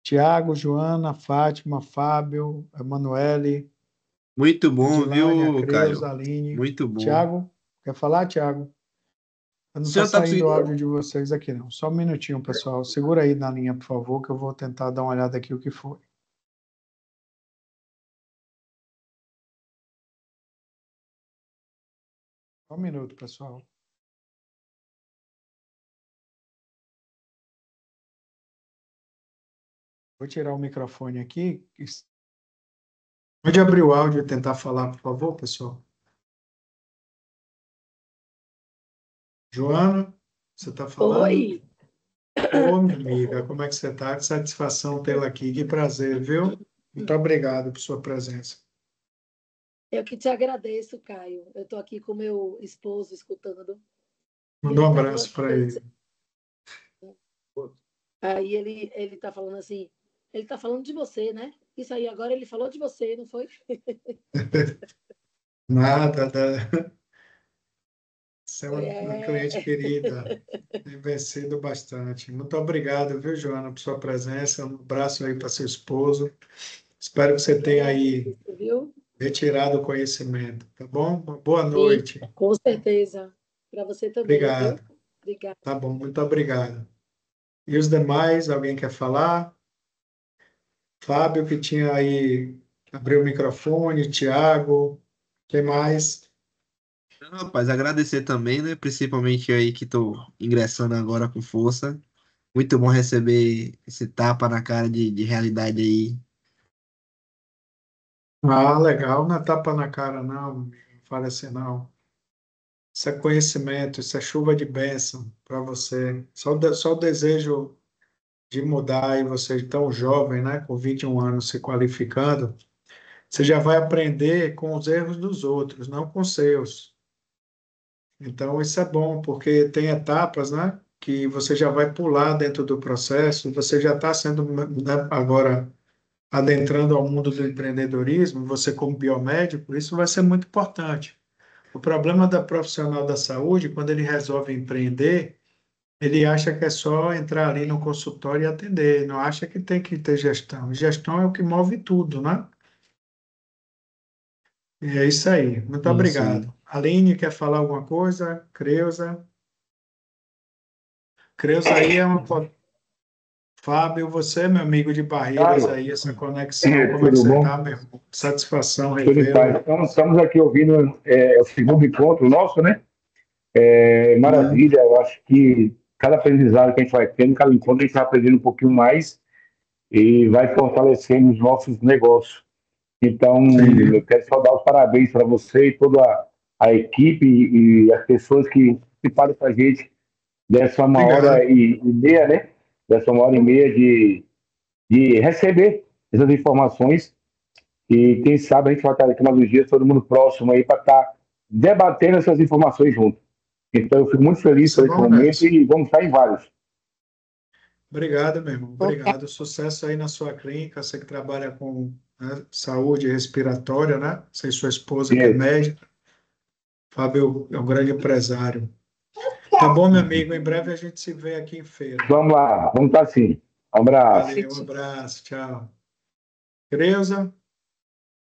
Tiago, Joana, Fátima, Fábio, Emanuele, Muito bom, Edilane, a viu, Creuza, Caio? a Aline. Muito bom. Tiago, quer falar, Tiago? O Não está senhor tá saindo o áudio conseguindo? de vocês aqui, não. Só um minutinho, pessoal. Segura aí na linha, por favor, que eu vou tentar dar uma olhada aqui o que foi. Só um minuto, pessoal. Vou tirar o microfone aqui. Pode abrir o áudio e tentar falar, por favor, pessoal. Joana, você está falando? Oi, Ô, minha amiga, como é que você está? Que satisfação tê-la aqui. Que prazer, viu? Muito obrigado por sua presença. eu que te agradeço, Caio. Eu estou aqui com meu esposo escutando e Manda um ele está falando abraço para ele. aí ele está falando assim, ele está falando de você, né? Isso aí agora ele falou de você, não foi? Nada, você é Foi, uma cliente querida. Tem vencido bastante. Muito obrigado, viu, Joana, por sua presença. Um abraço aí para seu esposo. Espero que eu você que tenha aí agradeço, viu? retirado o conhecimento, tá bom? Uma boa Sim, noite. com certeza. Para você também, viu? Obrigado. Obrigada. Tá bom, muito obrigado. E os demais, alguém quer falar? Fábio, que tinha aí, abriu o microfone, Tiago, quem mais? Não, rapaz, agradecer também, né? Principalmente aí que tô ingressando agora com força. Muito bom receber esse tapa na cara de realidade aí. Ah, legal, não é tapa na cara, não, não fale assim, não. Isso é conhecimento, isso é chuva de bênção para você. Só o desejo de mudar e você tão jovem, né, com 21 anos se qualificando, você já vai aprender com os erros dos outros, não com os seus. Então, isso é bom, porque tem etapas, né, que você já vai pular dentro do processo, você já está sendo, né, agora adentrando ao mundo do empreendedorismo, você como biomédico, isso vai ser muito importante. O problema da profissional da saúde, quando ele resolve empreender, ele acha que é só entrar ali no consultório e atender, não acha que tem que ter gestão. Gestão é o que move tudo, né? E é isso aí. Muito Sim, sim. obrigado. Aline, quer falar alguma coisa? Creuza? Creuza aí é uma... Fábio, você, meu amigo de Barreiras Caio, aí, essa conexão, como é que tudo você bom? está, meu irmão? Satisfação Tudo em paz. revê-lo. Então, estamos aqui ouvindo o segundo encontro nosso, né? Hum, Maravilha, eu acho que cada aprendizado que a gente vai tendo, cada encontro a gente vai aprendendo um pouquinho mais e vai fortalecendo os nossos negócios. Então, eu sim. quero só dar os parabéns para você e toda a equipe e as pessoas que participaram com a gente dessa uma hora Obrigado. e meia, né? Dessa uma hora e meia de receber essas informações. E quem sabe a gente vai estar daqui mais uns dias, todo mundo próximo aí, para estar debatendo essas informações junto. Então, eu fico muito feliz Isso é por esse bom, momento Nelson. e vamos estar em vários. Obrigado, meu irmão. Ô, Obrigado. Sucesso aí na sua clínica. Você que trabalha com, né, saúde respiratória, né? Você e sua esposa que é Isso. médica. Fábio é um grande empresário. Tá bom, meu amigo. Em breve a gente se vê aqui em feira. Vamos lá, vamos estar assim. Um abraço. Valeu, um abraço. Tchau. Creuza,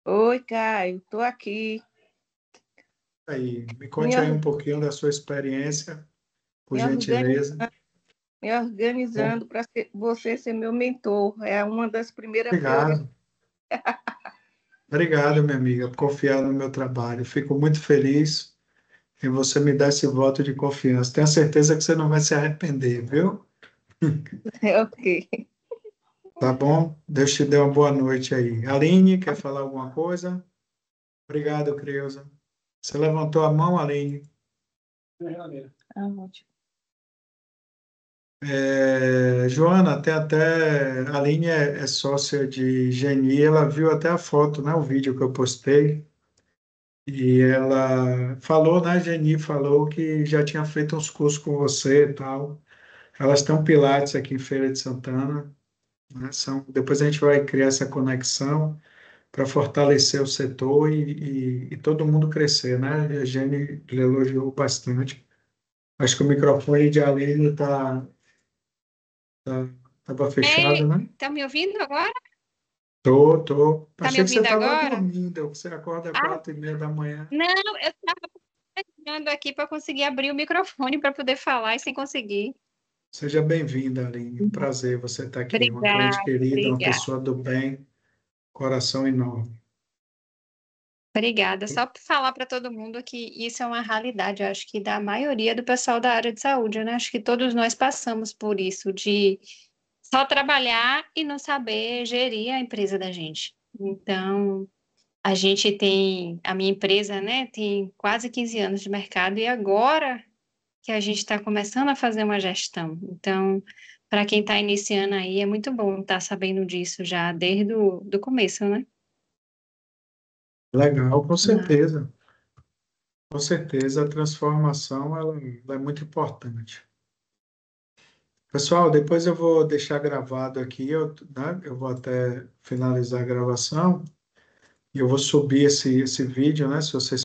Oi, Caio, tô aqui aí, me me, conte aí um or- pouquinho da sua experiência, por me, organi- gentileza. me organizando para você ser meu mentor. É uma das primeiras prioridades. Obrigado. Obrigado, minha amiga, por confiar no meu trabalho. Fico muito feliz em você me dar esse voto de confiança. Tenho certeza que você não vai se arrepender, viu? Ok. Tá bom? Deus te dê uma boa noite aí. Aline, quer falar alguma coisa? Obrigado, Creuza. Você levantou a mão, Aline. Ah, ótimo. Joana, tem até. A Aline é sócia de Geni, ela viu até a foto, né? O vídeo que eu postei. E ela falou, né? Geni falou que já tinha feito uns cursos com você e tal. Elas têm um Pilates aqui em Feira de Santana, né? Depois a gente vai criar essa conexão para fortalecer o setor e todo mundo crescer, né? A Jenny elogiou bastante. Acho que o microfone de Aline estava fechado, Ei, né? tá me ouvindo agora? Tô. Tá me Achei que você ouvindo estava agora? dormindo. Você acorda às Ah, 4:30 da manhã. não, eu estava pressionando aqui para conseguir abrir o microfone para poder falar e sem conseguir. Seja bem-vinda, Aline. Um prazer você estar aqui. Uma cliente Obrigada, querida, uma obrigada, pessoa do bem, coração enorme. obrigada. Só para falar para todo mundo que isso é uma realidade, eu acho que da maioria do pessoal da área de saúde, né? Acho que todos nós passamos por isso, de só trabalhar e não saber gerir a empresa da gente. Então, a minha empresa, né, tem quase 15 anos de mercado e agora que a gente está começando a fazer uma gestão. Então, para quem está iniciando aí, é muito bom estar sabendo disso já desde o do começo, né? Legal, com Ah, certeza. Com certeza, a transformação ela é muito importante. Pessoal, depois eu vou deixar gravado aqui, né, eu vou até finalizar a gravação e eu vou subir esse vídeo, né? Se vocês